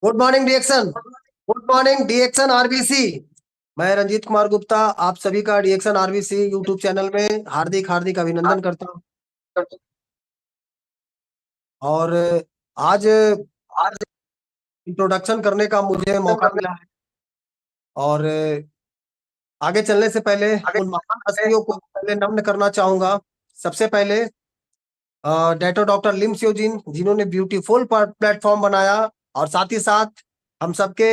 Good morning डीएक्शन। Good morning डीएक्शन RBC. मैं रंजीत कुमार गुप्ता आप सभी का डीएक्शन आरबीसी यूट्यूब चैनल में हार्दिक हार्दिक अभिनंदन करता हूं। और आज इंट्रोडक्शन करने का मुझे मौका मिला है। और आगे चलने से पहले उन महान हस्तियों को पहले नमन करना चाहूंगा। सबसे पहले डॉक्टर लिम सियोजिन, जिन्होंने ब्यूटीफुल प्लेटफॉर्म बनाया, और साथ ही साथ हम सबके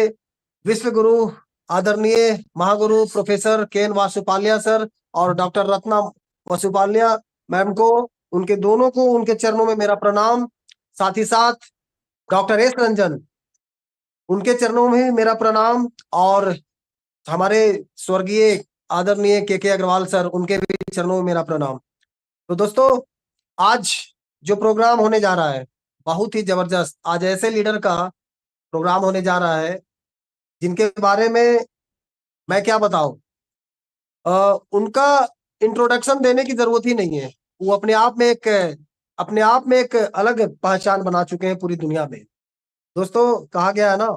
विश्व गुरु आदरणीय महागुरु प्रोफेसर के एन वासुपाल्या सर और डॉक्टर रत्ना वासुपाल्या मैम को, उनके दोनों को उनके चरणों में मेरा प्रणाम। साथ ही साथ डॉक्टर एस रंजन, उनके चरणों में भी मेरा प्रणाम। और हमारे स्वर्गीय आदरणीय के अग्रवाल सर, उनके भी चरणों में मेरा प्रणाम। तो दोस्तों, आज जो प्रोग्राम होने जा रहा है बहुत ही जबरदस्त। आज ऐसे लीडर का प्रोग्राम होने जा रहा है जिनके बारे में मैं क्या बताऊं। उनका इंट्रोडक्शन देने की जरूरत ही नहीं है। वो अपने आप में एक अलग पहचान बना चुके हैं पूरी दुनिया में। दोस्तों, कहा गया है ना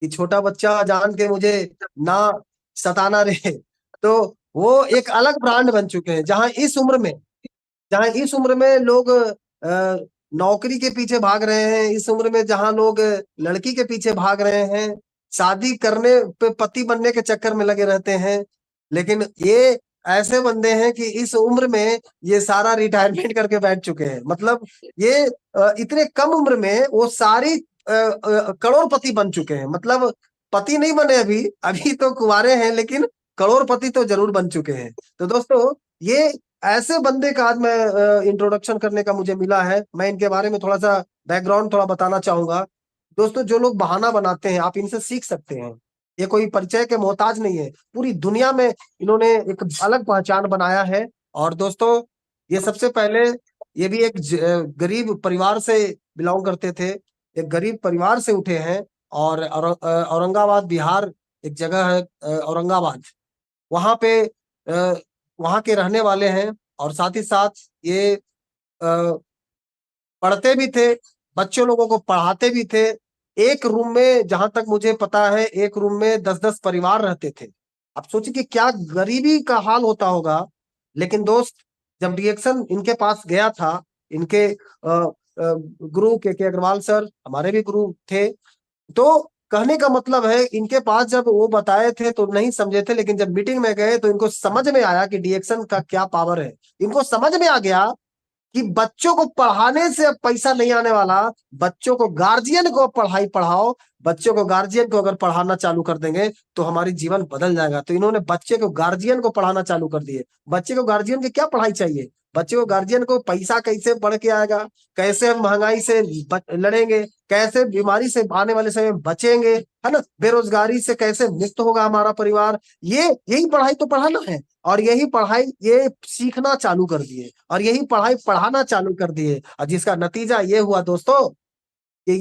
कि छोटा बच्चा जान के मुझे ना सताना रे। तो वो एक अलग ब्रांड बन चुके हैं। जहां इस उम्र में लोग नौकरी के पीछे भाग रहे हैं, इस उम्र में जहां लोग लड़की के पीछे भाग रहे हैं, शादी करने पे पति बनने के चक्कर में लगे रहते हैं। लेकिन ये ऐसे बंदे हैं कि इस उम्र में ये सारा रिटायरमेंट करके बैठ चुके हैं। मतलब ये इतने कम उम्र में वो सारी करोड़पति बन चुके हैं। मतलब पति नहीं बने अभी अभी तो कुंवारे हैं, लेकिन करोड़पति तो जरूर बन चुके हैं। तो दोस्तों, ये ऐसे बंदे का आज मैं इंट्रोडक्शन करने का मुझे मिला है। मैं इनके बारे में थोड़ा सा बैकग्राउंड थोड़ा बताना चाहूंगा। दोस्तों, जो लोग बहाना बनाते हैं आप इनसे सीख सकते हैं। ये कोई परिचय के मोहताज नहीं है। पूरी दुनिया में इन्होंने एक अलग पहचान बनाया है। और दोस्तों, ये सबसे पहले ये भी एक गरीब परिवार से बिलोंग करते थे। एक गरीब परिवार से उठे हैं। और औरंगाबाद बिहार एक जगह है, औरंगाबाद, वहां पे वहां के रहने वाले हैं। और साथ ही साथ ये पढ़ते भी थे, बच्चों लोगों को पढ़ाते भी थे। एक रूम में, जहां तक मुझे पता है, एक रूम में 10-10 परिवार रहते थे। अब सोचिए कि क्या गरीबी का हाल होता होगा। लेकिन दोस्त, जब रिएक्शन इनके पास गया था, इनके गुरु के अग्रवाल सर हमारे भी गुरु थे। तो कहने का मतलब है, इनके पास जब वो बताए थे तो नहीं समझे थे, लेकिन जब मीटिंग में गए तो इनको समझ में आया कि डीएक्शन का क्या पावर है। इनको समझ में आ गया कि बच्चों को पढ़ाने से अब पैसा नहीं आने वाला। बच्चों को, गार्जियन को पढ़ाई पढ़ाओ। बच्चों को, गार्जियन को अगर पढ़ाना चालू कर देंगे तो हमारी जीवन बदल जाएगा। तो इन्होंने बच्चे को, गार्जियन को पढ़ाना चालू कर दिए। बच्चे को गार्जियन की क्या पढ़ाई चाहिए? बच्चे को, गार्जियन को पैसा कैसे बढ़ के आएगा, कैसे हम महंगाई से लड़ेंगे, कैसे बीमारी से आने वाले समय में बचेंगे, है ना, बेरोजगारी से कैसे मुक्त होगा हमारा परिवार, ये यही पढ़ाई तो पढ़ाना है। और यही पढ़ाई ये सीखना चालू कर दिए, और यही पढ़ाई पढ़ाना चालू कर दिए। और जिसका नतीजा ये हुआ दोस्तों कि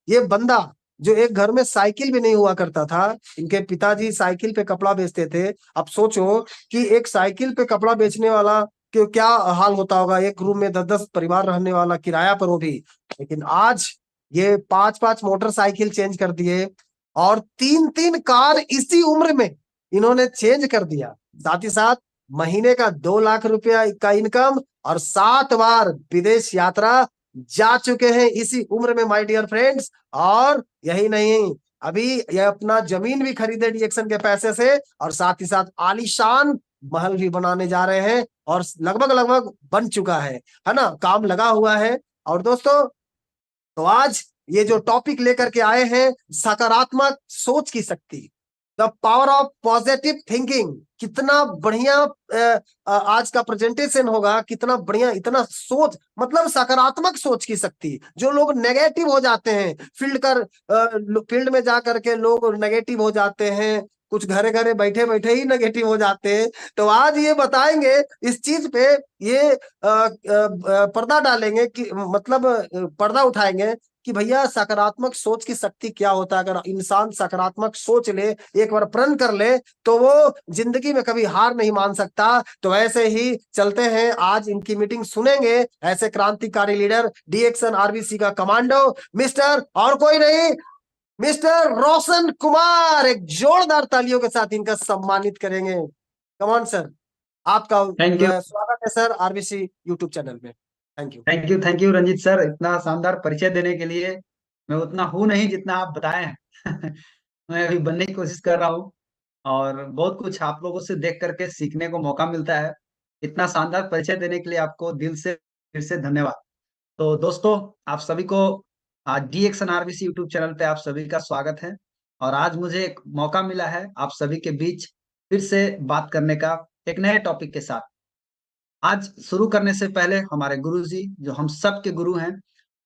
ये बंदा, जो एक घर में साइकिल भी नहीं हुआ करता था, इनके पिताजी साइकिल पे कपड़ा बेचते थे। अब सोचो कि एक साइकिल पे कपड़ा बेचने वाला कि क्या हाल होता होगा। एक रूम में 10-10 परिवार रहने वाला, किराया पर वो भी। लेकिन आज ये 5-5 मोटरसाइकिल चेंज कर दिए, और 3-3 कार इसी उम्र में इन्होंने चेंज कर दिया। साथ ही साथ महीने का 2 लाख रुपया का इनकम, और 7 बार विदेश यात्रा जा चुके हैं इसी उम्र में, माय डियर फ्रेंड्स। और यही नहीं, अभी ये अपना जमीन भी खरीदे डीएक्शन के पैसे से, और साथ ही साथ आलीशान महल भी बनाने जा रहे हैं। और लगभग लगभग बन चुका है ना, काम लगा हुआ है। और दोस्तों, तो आज ये जो टॉपिक लेकर के आए हैं, सकारात्मक सोच की शक्ति, the power of positive thinking. कितना बढ़िया आज का प्रेजेंटेशन होगा, कितना बढ़िया। इतना सोच, मतलब सकारात्मक सोच की शक्ति। जो लोग नेगेटिव हो जाते हैं, फील्ड में जा करके लोग नेगेटिव हो जाते हैं, कुछ घरे घरे बैठे बैठे ही नेगेटिव हो जाते हैं। तो आज ये बताएंगे इस चीज पे, ये पर्दा डालेंगे कि मतलब पर्दा उठाएंगे कि भैया सकारात्मक सोच की शक्ति क्या होता है। अगर इंसान सकारात्मक सोच ले, एक बार प्रण कर ले, तो वो जिंदगी में कभी हार नहीं मान सकता। तो ऐसे ही चलते हैं, आज इनकी मीटिंग सुनेंगे ऐसे क्रांतिकारी लीडर, डीएक्शन आरबीसी का कमांडो मिस्टर और कोई नहीं, मिस्टर रोशन कुमार। एक जोरदार तालियों के साथ इनका सम्मानित करेंगे। कमान सर, आपका थैंक यू। स्वागत है सर आरबीसी यूट्यूब चैनल में। Thank you. Thank you Ranjit sir, इतना शानदार परिचय देने के लिए। मैं उतना हूँ नहीं जितना आप बताए हैं। मैं अभी बनने की कोशिश कर रहा हूँ, और बहुत कुछ आप लोगों से देख करके सीखने को मौका मिलता है। इतना शानदार परिचय देने के लिए आपको दिल से फिर से धन्यवाद। तो दोस्तों, आप सभी को आज D action RBC YouTube channel पे आप सभी का स्वागत है। और आज मुझे एक मौका मिला है आप सभी के बीच फिर से बात करने का, एक नए टॉपिक के साथ। आज शुरू करने से पहले हमारे गुरुजी, जो हम सब के गुरु हैं,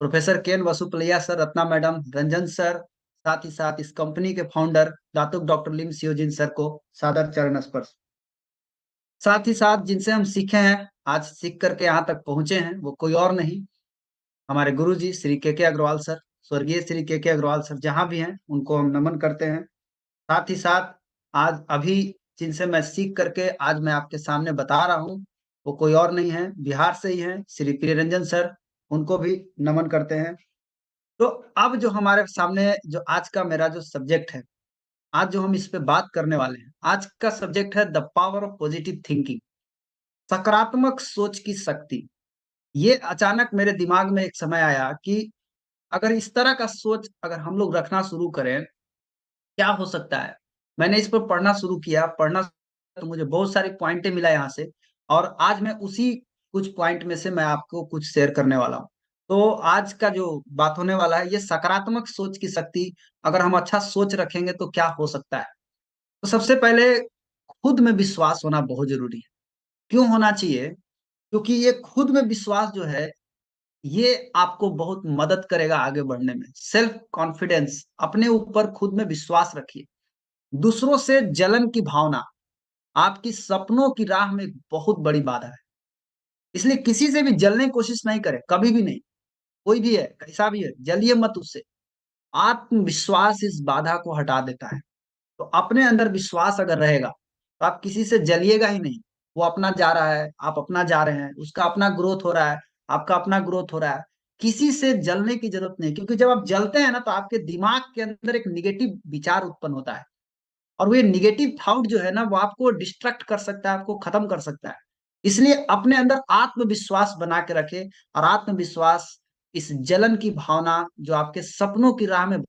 professor Ken Vasupalia sir, Ratna madam, Ranjan sir, साथ ही साथ इस कंपनी के founder Datuk doctor Lim Siojin sir को सादर चरण स्पर्श। साथ ही साथ जिनसे हम सीखे हैं, आज सीख करके यहाँ तक पहुंचे हैं, वो कोई और नहीं, हमारे गुरुजी श्री के अग्रवाल सर, स्वर्गीय श्री के अग्रवाल सर जहाँ भी हैं उनको हम नमन करते हैं। साथ ही साथ आज अभी जिनसे मैं सीख करके आज मैं आपके सामने बता रहा हूँ, वो कोई और नहीं है, बिहार से ही हैं, श्री प्रियरंजन सर, उनको भी नमन करते हैं। तो अब जो हमारे सामने जो आज का मेरा जो सब्जेक्ट है, आज जो हम इस पे बात करने वाले हैं, आज का सब्जेक्ट है the power of positive thinking, सकारात्मक सोच की शक्ति। ये अचानक मेरे दिमाग में एक समय आया कि अगर इस तरह का सोच अगर हम लोग रखना शुरू करें, क्या हो सकता है। मैंने इस पर पढ़ना शुरू किया, पढ़ना तो मुझे बहुत सारी पॉइंटें मिला यहाँ से, और आज मैं उसी कुछ पॉइंट में से मैं आपको कुछ शेयर करने वाला हूँ। तो आज का जो बात होने वाला है, ये सकारात्मक सोच की शक्ति, अगर हम अच्छा सोच रखेंगे तो क्या हो सकता है। तो सबसे पहले खुद में विश्वास होना बहुत जरूरी है। क्यों होना चाहिए? क्योंकि ये खुद में विश्वास जो है, ये आपको बहुत मदद करेगा आगे बढ़ने में। सेल्फ कॉन्फिडेंस, अपने ऊपर खुद में विश्वास रखिए। दूसरों से जलन की भावना आपकी सपनों की राह में एक बहुत बड़ी बाधा है। इसलिए किसी से भी जलने की कोशिश नहीं करें, कभी भी नहीं। कोई भी है, कैसा भी है, जलिए मत उससे। आत्मविश्वास इस बाधा को हटा देता है। तो अपने अंदर विश्वास अगर रहेगा तो आप किसी से जलिएगा ही नहीं। वो अपना जा रहा है, आप अपना जा रहे हैं, उसका अपना ग्रोथ हो रहा है, आपका अपना ग्रोथ हो रहा है। किसी से जलने की जरूरत नहीं, क्योंकि जब आप जलते हैं ना, तो आपके दिमाग के अंदर एक निगेटिव विचार उत्पन्न होता है, और वो निगेटिव थॉट जो है ना, वो आपको डिस्ट्रैक्ट कर सकता है, आपको खत्म कर सकता है। इसलिए अपने अंदर आत्मविश्वास बना के रखे, और आत्मविश्वास इस जलन की भावना जो आपके सपनों की राह में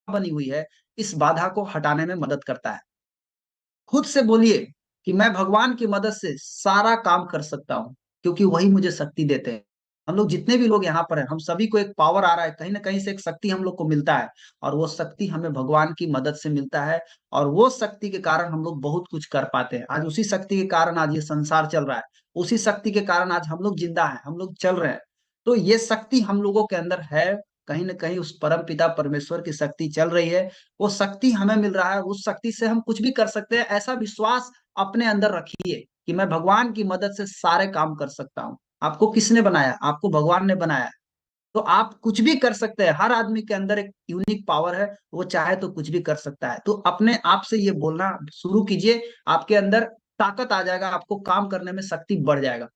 बनी हुई है, इस बाधा को हटाने में मदद करता है। खुद से बोलिए कि मैं भगवान की मदद से सारा काम कर सकता हूँ, क्योंकि वही मुझे शक्ति देते हैं। हम लोग जितने भी लोग यहाँ पर हैं, हम सभी को एक पावर आ रहा है, कहीं ना कहीं से एक शक्ति हम लोग को मिलता है, और वो शक्ति हमें भगवान की मदद से मिलता है। और वो शक्ति के कारण हम लोग बहुत कुछ कर पाते हैं। आज उसी शक्ति के कारण आज ये संसार चल रहा है, उसी शक्ति के कारण आज हम लोग जिंदा हैं, हम लोग चल रहे हैं। तो ये शक्ति हम लोगों के अंदर है, कहीं ना कहीं उस परम पिता परमेश्वर की शक्ति चल रही है। वो शक्ति हमें मिल रहा है, उस शक्ति से हम कुछ भी कर सकते हैं। ऐसा विश्वास अपने अंदर रखिए कि मैं भगवान की मदद से सारे काम कर सकता हूँ। आपको किसने बनाया? आपको भगवान ने बनाया है। तो आप कुछ भी कर सकते हैं। हर आदमी के अंदर एक यूनिक पावर है, वो चाहे तो कुछ भी कर सकता है। तो अपने आप से ये बोलना शुरू कीजिए, आपके अंदर ताकत आ जाएगा, आपको काम करने में शक्ति बढ़ जाएगा।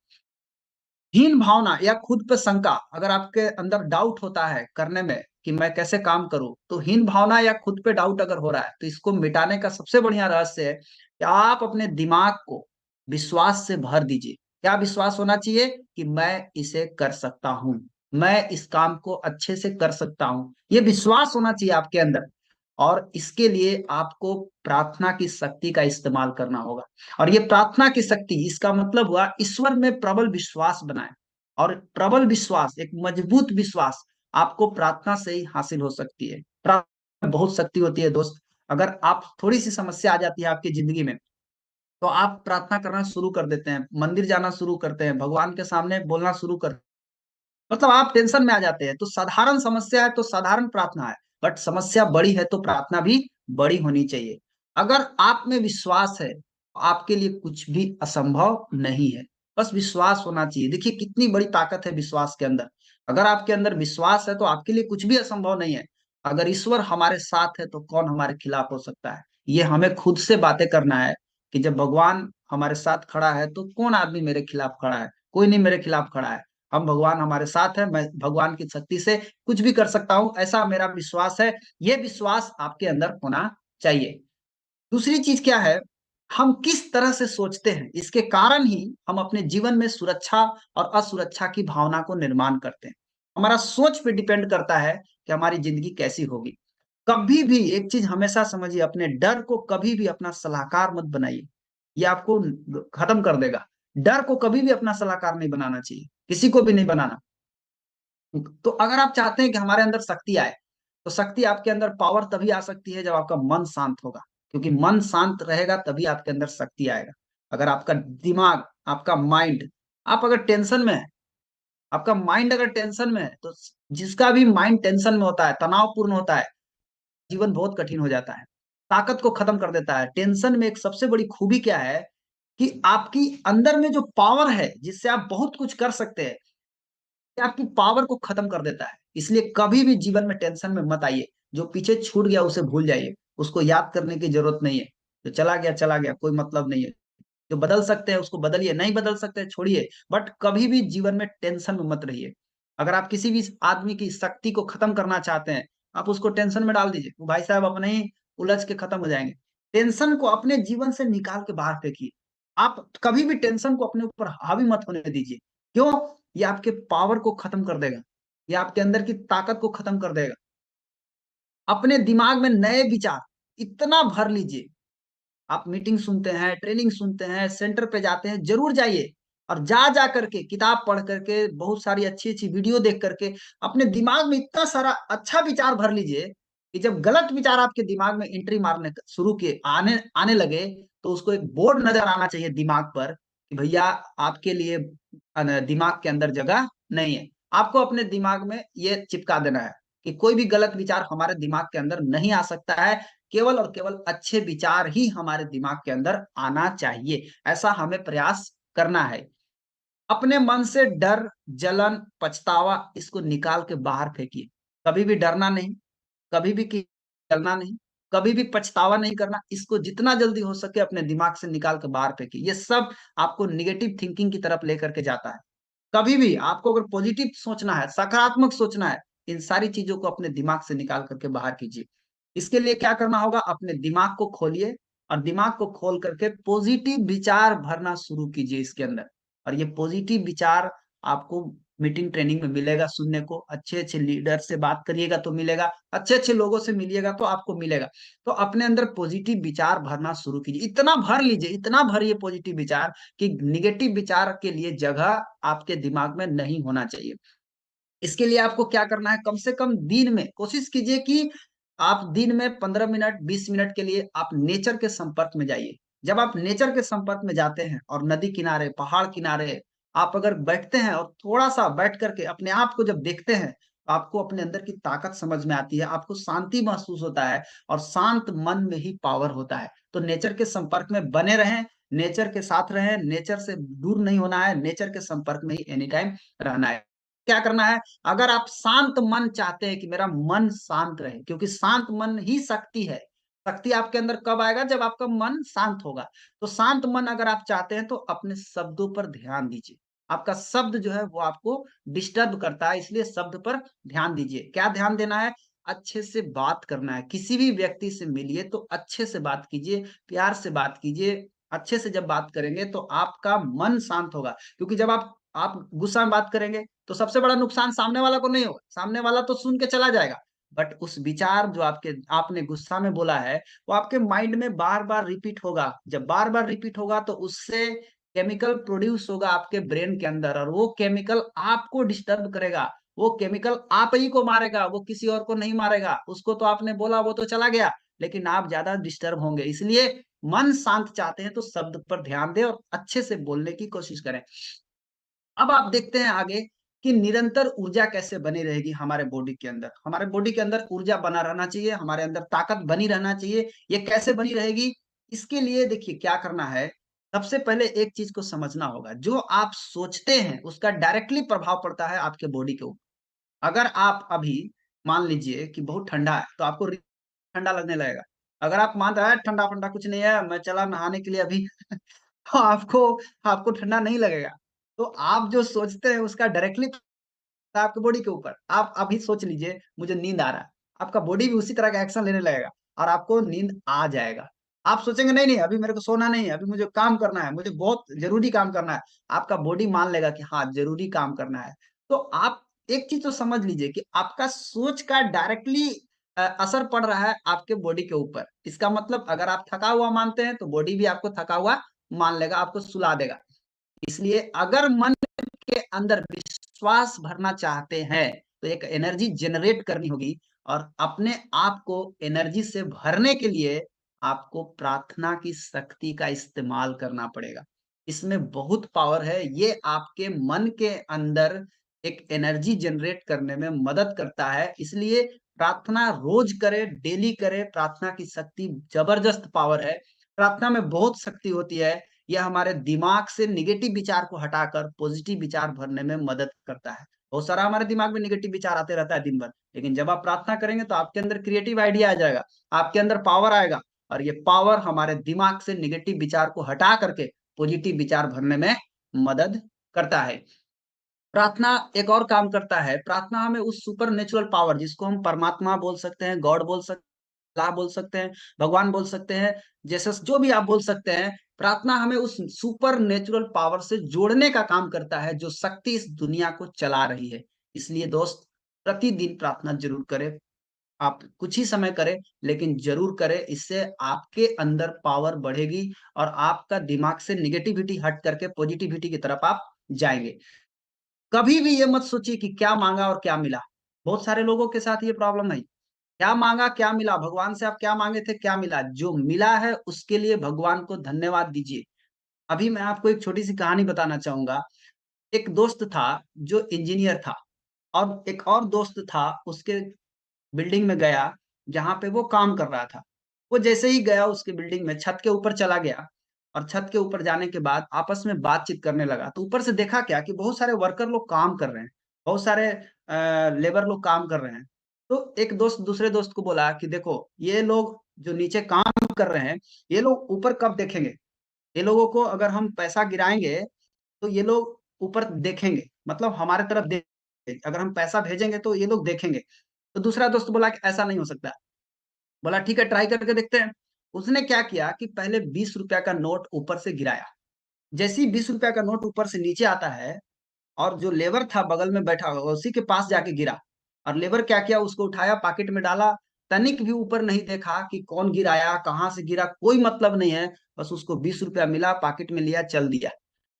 हीन भावना या खुद पे शंका, अगर आपके अंदर डाउट होता है करने में कि मैं कैसे काम करूं, तो हीन भावना या खुद पे डाउट अगर हो रहा है, तो इसको मिटाने का सबसे बढ़िया रहस्य है कि आप अपने दिमाग को विश्वास से भर दीजिए। क्या विश्वास होना चाहिए? कि मैं इसे कर सकता हूं, मैं इस काम को अच्छे से कर सकता हूं। ये विश्वास होना चाहिए आपके अंदर। और इसके लिए आपको प्रार्थना की शक्ति का इस्तेमाल करना होगा। और ये प्रार्थना की शक्ति, इसका मतलब हुआ ईश्वर में प्रबल विश्वास बनाए। और प्रबल विश्वास, एक मजबूत विश्वास आपको प्रार्थना से ही हासिल हो सकती है। प्रार्थना में बहुत शक्ति होती है दोस्त। अगर आप थोड़ी सी समस्या आ जाती है आपकी जिंदगी में, तो आप प्रार्थना करना शुरू कर देते हैं, मंदिर जाना शुरू करते हैं, भगवान के सामने बोलना शुरू कर, मतलब आप टेंशन में आ जाते हैं। तो साधारण समस्या है तो साधारण प्रार्थना है, बट समस्या बड़ी है तो प्रार्थना भी बड़ी होनी चाहिए। अगर आप में विश्वास है, तो आपके लिए कुछ भी असंभव नहीं है। बस विश्वास होना चाहिए। देखिए कितनी बड़ी ताकत है विश्वास के अंदर। अगर आपके अंदर विश्वास है तो आपके लिए कुछ भी असंभव नहीं है। अगर ईश्वर हमारे साथ है तो कौन हमारे खिलाफ हो सकता है। ये हमें खुद से बातें करना है कि जब भगवान हमारे साथ खड़ा है तो कौन आदमी मेरे खिलाफ खड़ा है। कोई नहीं मेरे खिलाफ खड़ा है। हम भगवान हमारे साथ है, मैं भगवान की शक्ति से कुछ भी कर सकता हूं, ऐसा मेरा विश्वास है। ये विश्वास आपके अंदर होना चाहिए। दूसरी चीज क्या है, हम किस तरह से सोचते हैं, इसके कारण ही हम अपने जीवन में सुरक्षा और असुरक्षा की भावना को निर्माण करते हैं। हमारा सोच पे डिपेंड करता है कि हमारी जिंदगी कैसी होगी। कभी भी एक चीज हमेशा समझिए, अपने डर को कभी भी अपना सलाहकार मत बनाइए। ये आपको खत्म कर देगा। डर को कभी भी अपना सलाहकार नहीं बनाना चाहिए, किसी को भी नहीं बनाना। तो अगर आप चाहते हैं कि हमारे अंदर शक्ति आए, तो शक्ति आपके अंदर, पावर तभी आ सकती है जब आपका मन शांत होगा। क्योंकि मन शांत रहेगा तभी आपके अंदर शक्ति आएगा। अगर आपका दिमाग, आपका माइंड, आप अगर टेंशन में है, आपका माइंड अगर टेंशन में है, तो जिसका भी माइंड टेंशन में होता है, तनावपूर्ण होता है, जीवन बहुत कठिन हो जाता है, ताकत को खत्म कर देता है। टेंशन में एक सबसे बड़ी खूबी क्या है कि आपकी अंदर में जो पावर है जिससे आप बहुत कुछ कर सकते हैं, ये आपकी पावर को खत्म कर देता है। इसलिए कभी भी जीवन में टेंशन में मत आइए। जो पीछे छूट गया उसे भूल जाइए, उसको याद करने की जरूरत नहीं है। जो चला गया, कोई मतलब नहीं है। जो बदल सकते हैं उसको बदलिए, नहीं बदल सकते छोड़िए। बट कभी भी जीवन में टेंशन में मत रहिए। अगर आप किसी भी आदमी की शक्ति को खत्म करना चाहते हैं, आप उसको टेंशन में डाल दीजिए, वो भाई साहब अपने ही उलझ के खत्म हो जाएंगे। टेंशन को अपने जीवन से निकाल के बाहर फेंकिए। आप कभी भी टेंशन को अपने ऊपर हावी मत होने दीजिए। क्यों? ये आपके पावर को खत्म कर देगा, ये आपके अंदर की ताकत को खत्म कर देगा। अपने दिमाग में नए विचार इतना भर लीजिए। आप मीटिंग सुनते हैं, ट्रेनिंग सुनते हैं, सेंटर पे जाते हैं, जरूर जाइए। और जा जा करके, किताब पढ़ करके, बहुत सारी अच्छी अच्छी वीडियो देख करके अपने दिमाग में इतना सारा अच्छा विचार भर लीजिए कि जब गलत विचार आपके दिमाग में एंट्री मारने शुरू किए, आने आने लगे, तो उसको एक बोर्ड नजर आना चाहिए दिमाग पर कि भैया आपके लिए दिमाग के अंदर जगह नहीं है। आपको अपने दिमाग में ये चिपका देना है कि कोई भी गलत विचार हमारे दिमाग के अंदर नहीं आ सकता है। केवल और केवल अच्छे विचार ही हमारे दिमाग के अंदर आना चाहिए। ऐसा हमें प्रयास करना है। अपने मन से डर, जलन, पछतावा इसको निकाल के बाहर फेंकिए। कभी भी डरना नहीं, कभी भी जलना नहीं, कभी भी पछतावा नहीं करना। इसको जितना जल्दी हो सके अपने दिमाग से निकाल के बाहर फेंकिए। ये सब आपको निगेटिव थिंकिंग की तरफ लेकर के जाता है। कभी भी आपको अगर पॉजिटिव सोचना है, सकारात्मक सोचना है, इन सारी चीजों को अपने दिमाग से निकाल करके बाहर कीजिए। इसके लिए क्या करना होगा, अपने दिमाग को खोलिए और दिमाग को खोल करके पॉजिटिव विचार भरना शुरू कीजिए इसके अंदर। और ये पॉजिटिव विचार आपको मीटिंग ट्रेनिंग में मिलेगा सुनने को। अच्छे अच्छे लीडर से बात करिएगा तो मिलेगा, अच्छे अच्छे लोगों से मिलिएगा तो आपको मिलेगा। तो अपने अंदर पॉजिटिव विचार भरना शुरू कीजिए। इतना भर लीजिए, इतना भरिए पॉजिटिव विचार कि निगेटिव विचार के लिए जगह आपके दिमाग में नहीं होना चाहिए। इसके लिए आपको क्या करना है, कम से कम दिन में कोशिश कीजिए कि आप दिन में 15 मिनट, 20 मिनट के लिए आप नेचर के संपर्क में जाइए। जब आप नेचर के संपर्क में जाते हैं और नदी किनारे, पहाड़ किनारे आप अगर बैठते हैं और थोड़ा सा बैठ करके अपने आप को जब देखते हैं, तो आपको अपने अंदर की ताकत समझ में आती है, आपको शांति महसूस होता है। और शांत मन में ही पावर होता है। तो नेचर के संपर्क में बने रहें, नेचर के साथ रहें, नेचर से दूर नहीं होना है, नेचर के संपर्क में ही एनी टाइम रहना है। क्या करना है, अगर आप शांत मन चाहते हैं कि मेरा मन शांत रहे, क्योंकि शांत मन ही शक्ति है। शक्ति आपके अंदर कब आएगा, जब आपका मन शांत होगा। तो शांत मन अगर आप चाहते हैं तो अपने शब्दों पर ध्यान दीजिए। आपका शब्द जो है वो आपको डिस्टर्ब करता है, इसलिए शब्द पर ध्यान दीजिए। क्या ध्यान देना है, अच्छे से बात करना है। किसी भी व्यक्ति से मिलिए तो अच्छे से बात कीजिए, प्यार से बात कीजिए। अच्छे से जब बात करेंगे तो आपका मन शांत होगा। क्योंकि जब आप गुस्सा में बात करेंगे तो सबसे बड़ा नुकसान सामने वाला को नहीं होगा, सामने वाला तो सुन के चला जाएगा। बट उस विचार जो आपने गुस्सा में बोला है, वो आपके माइंड में बार बार रिपीट होगा। जब बार बार रिपीट होगा तो उससे केमिकल प्रोड्यूस होगा आपके ब्रेन के अंदर, और वो केमिकल आपको डिस्टर्ब करेगा। वो केमिकल आप ही को मारेगा, वो किसी और को नहीं मारेगा। उसको तो आपने बोला, वो तो चला गया, लेकिन आप ज्यादा डिस्टर्ब होंगे। इसलिए मन शांत चाहते हैं तो शब्द पर ध्यान दें और अच्छे से बोलने की कोशिश करें। अब आप देखते हैं आगे कि निरंतर ऊर्जा कैसे बनी रहेगी हमारे बॉडी के अंदर। हमारे बॉडी के अंदर ऊर्जा बना रहना चाहिए, हमारे अंदर ताकत बनी रहना चाहिए। ये कैसे बनी रहेगी, इसके लिए देखिए क्या करना है। सबसे पहले एक चीज को समझना होगा, जो आप सोचते हैं उसका डायरेक्टली प्रभाव पड़ता है आपके बॉडी के ऊपर। अगर आप अभी मान लीजिए कि बहुत ठंडा है तो आपको ठंडा लगने लगेगा। अगर आप मान रहे हैं ठंडा फंडा कुछ नहीं है, मैं चला नहाने के लिए अभी तो आपको आपको ठंडा नहीं लगेगा। तो आप जो सोचते हैं उसका डायरेक्टली आपके बॉडी के ऊपर। आप अभी सोच लीजिए मुझे नींद आ रहा है, आपका बॉडी भी उसी तरह का एक्शन लेने लगेगा और आपको नींद आ जाएगा। आप सोचेंगे नहीं नहीं अभी मेरे को सोना नहीं है, अभी मुझे काम करना है, मुझे बहुत जरूरी काम करना है। आपका बॉडी मान लेगा कि हाँ जरूरी काम करना है। तो आप एक चीज तो समझ लीजिए कि आपका सोच का डायरेक्टली असर पड़ रहा है आपके बॉडी के ऊपर। इसका मतलब अगर आप थका हुआ मानते हैं तो बॉडी भी आपको थका हुआ मान लेगा, आपको सुला देगा। इसलिए अगर मन के अंदर विश्वास भरना चाहते हैं तो एक एनर्जी जनरेट करनी होगी, और अपने आप को एनर्जी से भरने के लिए आपको प्रार्थना की शक्ति का इस्तेमाल करना पड़ेगा। इसमें बहुत पावर है, ये आपके मन के अंदर एक एनर्जी जनरेट करने में मदद करता है। इसलिए प्रार्थना रोज करे, डेली करे। प्रार्थना की शक्ति जबरदस्त पावर है। प्रार्थना में बहुत शक्ति होती है। यह हमारे दिमाग से निगेटिव विचार को हटाकर पॉजिटिव विचार भरने में मदद करता है। बहुत सारा हमारे दिमाग में निगेटिव विचार आते रहता है दिन भर, लेकिन जब आप प्रार्थना करेंगे तो आपके अंदर क्रिएटिव आइडिया आ जाएगा, आपके अंदर पावर आएगा, और ये पावर हमारे दिमाग से निगेटिव विचार को हटा करके पॉजिटिव विचार भरने में मदद करता है। प्रार्थना एक और काम करता है। प्रार्थना हमें उस सुपर नेचुरल पावर, जिसको हम परमात्मा बोल सकते हैं, गॉड बोल सकते हैं, अल्लाह बोल सकते हैं, भगवान बोल सकते हैं, जैसे जो भी आप बोल सकते हैं, प्रार्थना हमें उस सुपर नेचुरल पावर से जोड़ने का काम करता है जो शक्ति इस दुनिया को चला रही है। इसलिए दोस्त, प्रतिदिन प्रार्थना जरूर करें। आप कुछ ही समय करें, लेकिन जरूर करें। इससे आपके अंदर पावर बढ़ेगी और आपका दिमाग से निगेटिविटी हट करके पॉजिटिविटी की तरफ आप जाएंगे। कभी भी ये मत सोचिए कि क्या मांगा और क्या मिला। बहुत सारे लोगों के साथ ये प्रॉब्लम है। क्या मांगा क्या मिला, भगवान से आप क्या मांगे थे क्या मिला। जो मिला है उसके लिए भगवान को धन्यवाद दीजिए। अभी मैं आपको एक छोटी सी कहानी बताना चाहूंगा। एक दोस्त था जो इंजीनियर था, और एक और दोस्त था उसके बिल्डिंग में गया जहां पे वो काम कर रहा था। वो जैसे ही गया उसके बिल्डिंग में, छत के ऊपर चला गया, और छत के ऊपर जाने के बाद आपस में बातचीत करने लगा। तो ऊपर से देखा क्या कि बहुत सारे वर्कर लोग काम कर रहे हैं, बहुत सारे लेबर लोग काम कर रहे हैं। तो एक दोस्त दूसरे दोस्त को बोला कि देखो, ये लोग जो नीचे काम कर रहे हैं, ये लोग ऊपर कब देखेंगे। ये लोगों को अगर हम पैसा गिराएंगे तो ये लोग ऊपर देखेंगे, मतलब हमारे तरफ देख, अगर हम पैसा भेजेंगे तो ये लोग देखेंगे। तो दूसरा दोस्त बोला कि ऐसा नहीं हो सकता। बोला ठीक है, ट्राई करके देखते हैं। उसने क्या किया कि पहले 20 रुपया का नोट ऊपर से गिराया। जैसे ही 20 रुपया का नोट ऊपर से नीचे आता है, और जो लेबर था बगल में बैठा हुआ उसी के पास जाके गिरा, और लेबर क्या किया, उसको उठाया पॉकेट में डाला। तनिक भी ऊपर नहीं देखा कि कौन गिराया, कहाँ से गिरा, कोई मतलब नहीं है। बस उसको 20 रुपया मिला, पॉकेट में लिया, चल दिया।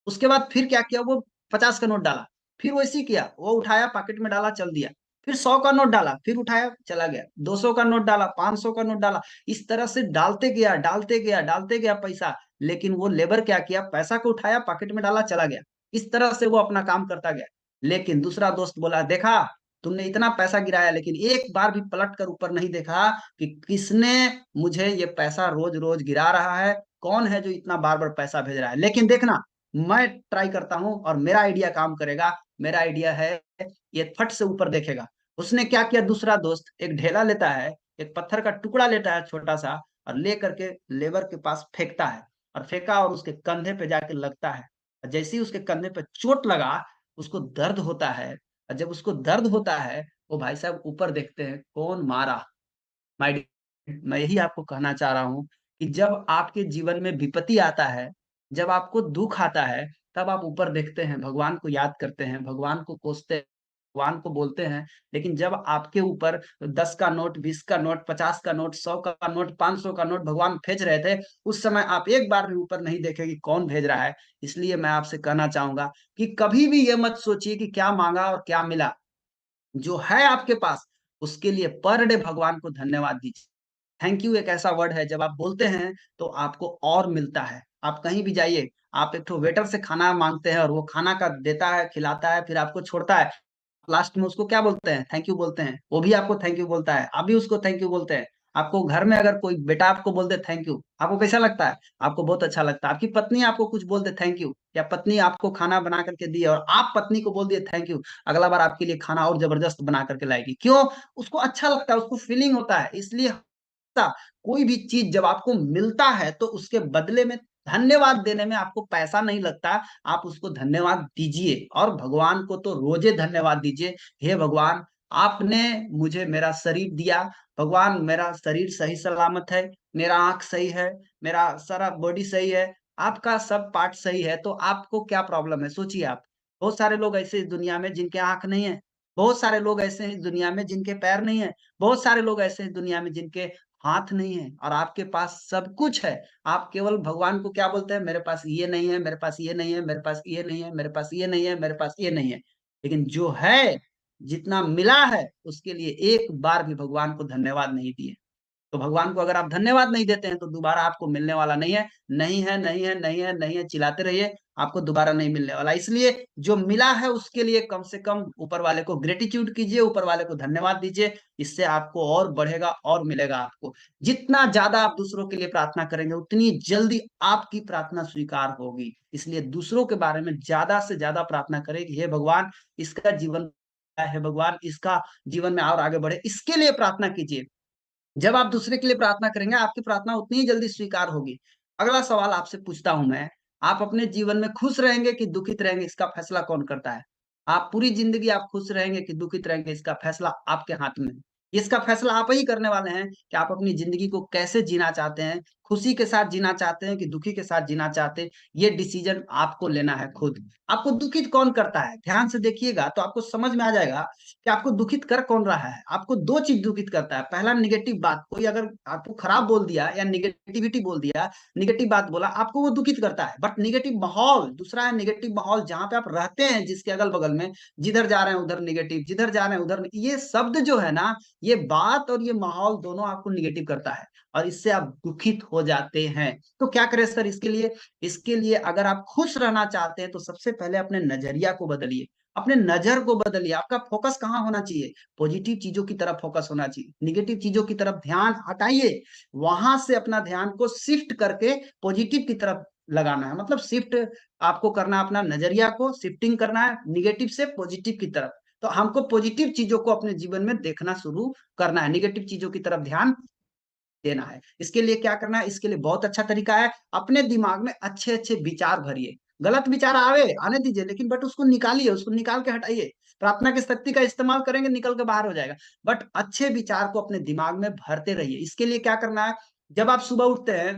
उसके बाद फिर क्या किया, वो 50 का नोट डाला। फिर वैसे ही किया, वो उठाया पॉकेट में डाला, चल दिया। फिर 100 का नोट डाला, फिर उठाया चला गया। 200 का नोट डाला, 500 का नोट डाला। इस तरह से डालते गया डालते गया डालते गया पैसा। लेकिन वो लेबर क्या किया, पैसा को उठाया पॉकेट में डाला, चला गया। इस तरह से वो अपना काम करता गया। लेकिन दूसरा दोस्त बोला, देखा तुमने इतना पैसा गिराया, लेकिन एक बार भी पलट कर ऊपर नहीं देखा कि किसने मुझे ये पैसा रोज रोज गिरा रहा है, कौन है जो इतना बार बार पैसा भेज रहा है। लेकिन देखना, मैं ट्राई करता हूं और मेरा आइडिया काम करेगा। मेरा आइडिया है, ये फट से ऊपर देखेगा। उसने क्या किया, दूसरा दोस्त एक ढेला लेता है, एक पत्थर का टुकड़ा लेता है छोटा सा, और ले करके लेबर के पास फेंकता है। और फेंका और उसके कंधे पे जाके लगता है। और जैसे ही उसके कंधे पे चोट लगा, उसको दर्द होता है। और जब उसको दर्द होता है, वो भाई साहब ऊपर देखते हैं कौन मारा। माय डियर, मैं यही आपको कहना चाह रहा हूँ कि जब आपके जीवन में विपत्ति आता है, जब आपको दुख आता है, तब आप ऊपर देखते हैं, भगवान को याद करते हैं, भगवान को कोसते हैं, भगवान को बोलते हैं। लेकिन जब आपके ऊपर 10 का नोट, 20 का नोट, 50 का नोट, 100 का नोट, 500 का नोट भगवान भेज रहे थे, उस समय आप एक बार भी ऊपर नहीं देखे कि कौन भेज रहा है। इसलिए मैं आपसे कहना चाहूंगा कि कभी भी ये मत सोचिए कि क्या मांगा और क्या मिला। जो है आपके पास, उसके लिए पर डे भगवान को धन्यवाद दीजिए। थैंक यू एक ऐसा वर्ड है, जब आप बोलते हैं तो आपको और मिलता है। आप कहीं भी जाइए, आप एक तो वेटर से खाना मांगते हैं और वो खाना का देता है, खिलाता है, फिर आपको छोड़ता है। लास्ट में उसको क्या बोलते हैं, थैंक यू बोलते हैं। वो भी आपको थैंक यू बोलता है, आप भी उसको थैंक यू बोलते हैं। आपको घर में अगर कोई बेटा आपको बोल दे थैंक यू, आपको कैसा लगता है? आपको बहुत अच्छा लगता है। आपकी पत्नी आपको कुछ बोल दे थैंक यू, या पत्नी आपको खाना बना करके दी और आप पत्नी को बोल दिए थैंक यू, अगला बार आपके लिए खाना और जबरदस्त बना करके लाएगी। क्यों? उसको अच्छा लगता है, उसको फीलिंग होता है। इसलिए कोई भी चीज जब आपको मिलता है तो उसके बदले में धन्यवाद देने में आपको पैसा नहीं लगता, आप उसको धन्यवाद दीजिए। और भगवान को तो रोजे धन्यवाद दीजिए, हे भगवान आपने मुझे मेरा शरीर दिया, भगवान मेरा शरीर सही सलामत है, मेरा आंख सही है, मेरा सारा बॉडी सही है, आपका सब पार्ट सही है, तो आपको क्या प्रॉब्लम है? सोचिए आप। बहुत सारे लोग ऐसे इस दुनिया में जिनके आंख नहीं है, बहुत सारे लोग ऐसे हैं इस दुनिया में जिनके पैर नहीं है, बहुत सारे लोग ऐसे हैं इस दुनिया में जिनके हाथ नहीं है, और आपके पास सब कुछ है। आप केवल भगवान को क्या बोलते हैं? मेरे पास ये नहीं है, मेरे पास ये नहीं है, मेरे पास ये नहीं है, मेरे पास ये नहीं है, मेरे पास ये नहीं है। लेकिन जो है, जितना मिला है, उसके लिए एक बार भी भगवान को धन्यवाद नहीं दिए। तो भगवान को अगर आप धन्यवाद नहीं देते हैं तो दोबारा आपको मिलने वाला नहीं है। नहीं है, नहीं है, नहीं है, नहीं है चिल्लाते रहिए, आपको दोबारा नहीं मिलने वाला। इसलिए जो मिला है उसके लिए कम से कम ऊपर वाले को ग्रेटिट्यूड कीजिए, ऊपर वाले को धन्यवाद दीजिए। इससे आपको और बढ़ेगा और मिलेगा आपको। जितना ज्यादा आप दूसरों के लिए प्रार्थना करेंगे उतनी जल्दी आपकी प्रार्थना स्वीकार होगी। इसलिए दूसरों के बारे में ज्यादा से ज्यादा प्रार्थना करें कि हे भगवान इसका जीवन है, भगवान इसका जीवन में और आगे बढ़े, इसके लिए प्रार्थना कीजिए। जब आप दूसरे के लिए प्रार्थना करेंगे आपकी प्रार्थना उतनी ही जल्दी स्वीकार होगी। अगला सवाल आपसे पूछता हूं मैं, आप अपने जीवन में खुश रहेंगे कि दुखित रहेंगे, इसका फैसला कौन करता है? आप पूरी जिंदगी आप खुश रहेंगे कि दुखित रहेंगे, इसका फैसला आपके हाथ में है। इसका फैसला आप ही करने वाले हैं कि आप अपनी जिंदगी को कैसे जीना चाहते हैं, खुशी के साथ जीना चाहते हैं कि दुखी के साथ जीना चाहते हैं। ये डिसीजन आपको लेना है खुद। आपको दुखित कौन करता है? ध्यान से देखिएगा तो आपको समझ में आ जाएगा कि आपको दुखित कर कौन रहा है। आपको दो चीज दुखित करता है। पहला, निगेटिव बात, कोई अगर आपको खराब बोल दिया या निगेटिविटी बोल दिया, निगेटिव बात बोला, आपको वो दुखित करता है। बट निगेटिव माहौल, दूसरा है निगेटिव माहौल जहां पे आप रहते हैं, जिसके अगल बगल में जिधर जा रहे हैं उधर निगेटिव, जिधर जा रहे हैं उधर, ये शब्द जो है ना, ये बात और ये माहौल दोनों आपको निगेटिव करता है, और इससे आप दुखित हो जाते हैं। तो क्या करें सर इसके लिए? इसके लिए अगर आप खुश रहना चाहते हैं तो सबसे पहले अपने नजरिया को बदलिए, अपने नजर को बदलिए। आपका फोकस कहाँ होना चाहिए? पॉजिटिव चीजों की तरफ फोकस होना चाहिए। निगेटिव चीजों की तरफ ध्यान हटाइए, वहां से अपना ध्यान को शिफ्ट करके पॉजिटिव की तरफ लगाना है। मतलब शिफ्ट आपको करना है, अपना नजरिया को शिफ्टिंग करना है निगेटिव से पॉजिटिव की तरफ। तो हमको पॉजिटिव चीजों को अपने जीवन में देखना शुरू करना है, निगेटिव चीजों की तरफ ध्यान देना है। इसके लिए क्या करना है? इसके लिए बहुत अच्छा तरीका है, अपने दिमाग में अच्छे अच्छे विचार भरिए। गलत विचार आवे आने दीजिए, लेकिन बट उसको निकालिए, उसको निकाल के हटाइए। प्रार्थना की शक्ति का इस्तेमाल करेंगे, निकल के बाहर हो जाएगा। बट अच्छे विचार को अपने दिमाग में भरते रहिए। इसके लिए क्या करना है? जब आप सुबह उठते हैं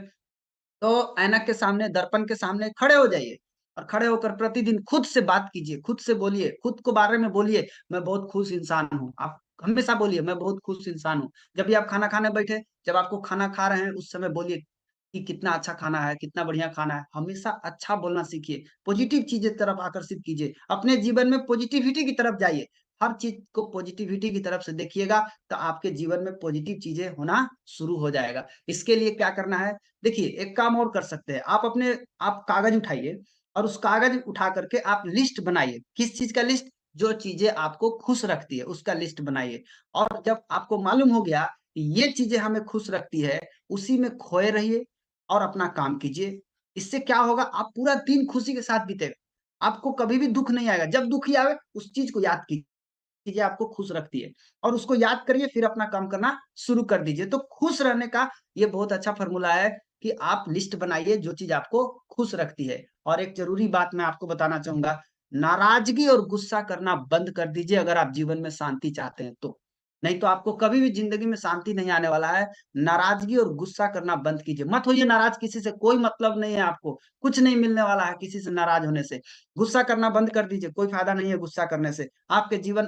तो ऐनक के सामने, दर्पण के सामने खड़े हो जाइए, और खड़े होकर प्रतिदिन खुद से बात कीजिए, खुद से बोलिए, खुद को बारे में बोलिए, मैं बहुत खुश इंसान हूँ। आप हमेशा बोलिए मैं बहुत खुश इंसान हूँ। जब भी आप खाना खाने बैठे, जब आपको खाना खा रहे हैं उस समय बोलिए कि कितना अच्छा खाना है, कितना बढ़िया खाना है। हमेशा अच्छा बोलना सीखिए, पॉजिटिव चीजें तरफ आकर्षित कीजिए, अपने जीवन में पॉजिटिविटी की तरफ जाइए। हर चीज को पॉजिटिविटी की तरफ से देखिएगा तो आपके जीवन में पॉजिटिव चीजें होना शुरू हो जाएगा। इसके लिए क्या करना है? देखिए, एक काम और कर सकते हैं। आप कागज उठाइए, और उस कागज उठा करके आप लिस्ट बनाइए। किस चीज का लिस्ट? जो चीजें आपको खुश रखती है उसका लिस्ट बनाइए। और जब आपको मालूम हो गया कि ये चीजें हमें खुश रखती है, उसी में खोए रहिए और अपना काम कीजिए। इससे क्या होगा? आप पूरा दिन खुशी के साथ बीतेगा, आपको कभी भी दुख नहीं आएगा। जब दुखी आवे उस चीज को याद कीजिए, चीजें आपको खुश रखती है, और उसको याद करिए, फिर अपना काम करना शुरू कर दीजिए। तो खुश रहने का ये बहुत अच्छा फॉर्मूला है कि आप लिस्ट बनाइए जो चीज आपको खुश रखती है। और एक जरूरी बात मैं आपको बताना चाहूंगा, नाराजगी और गुस्सा करना बंद कर दीजिए अगर आप जीवन में शांति चाहते हैं तो। नहीं तो आपको कभी भी जिंदगी में शांति नहीं आने वाला है। नाराजगी और गुस्सा करना बंद कीजिए, मत होइए नाराज किसी से, कोई मतलब नहीं है आपको, कुछ नहीं मिलने वाला है किसी से नाराज होने से। गुस्सा करना बंद कर दीजिए, कोई फायदा नहीं है गुस्सा करने से। आपके जीवन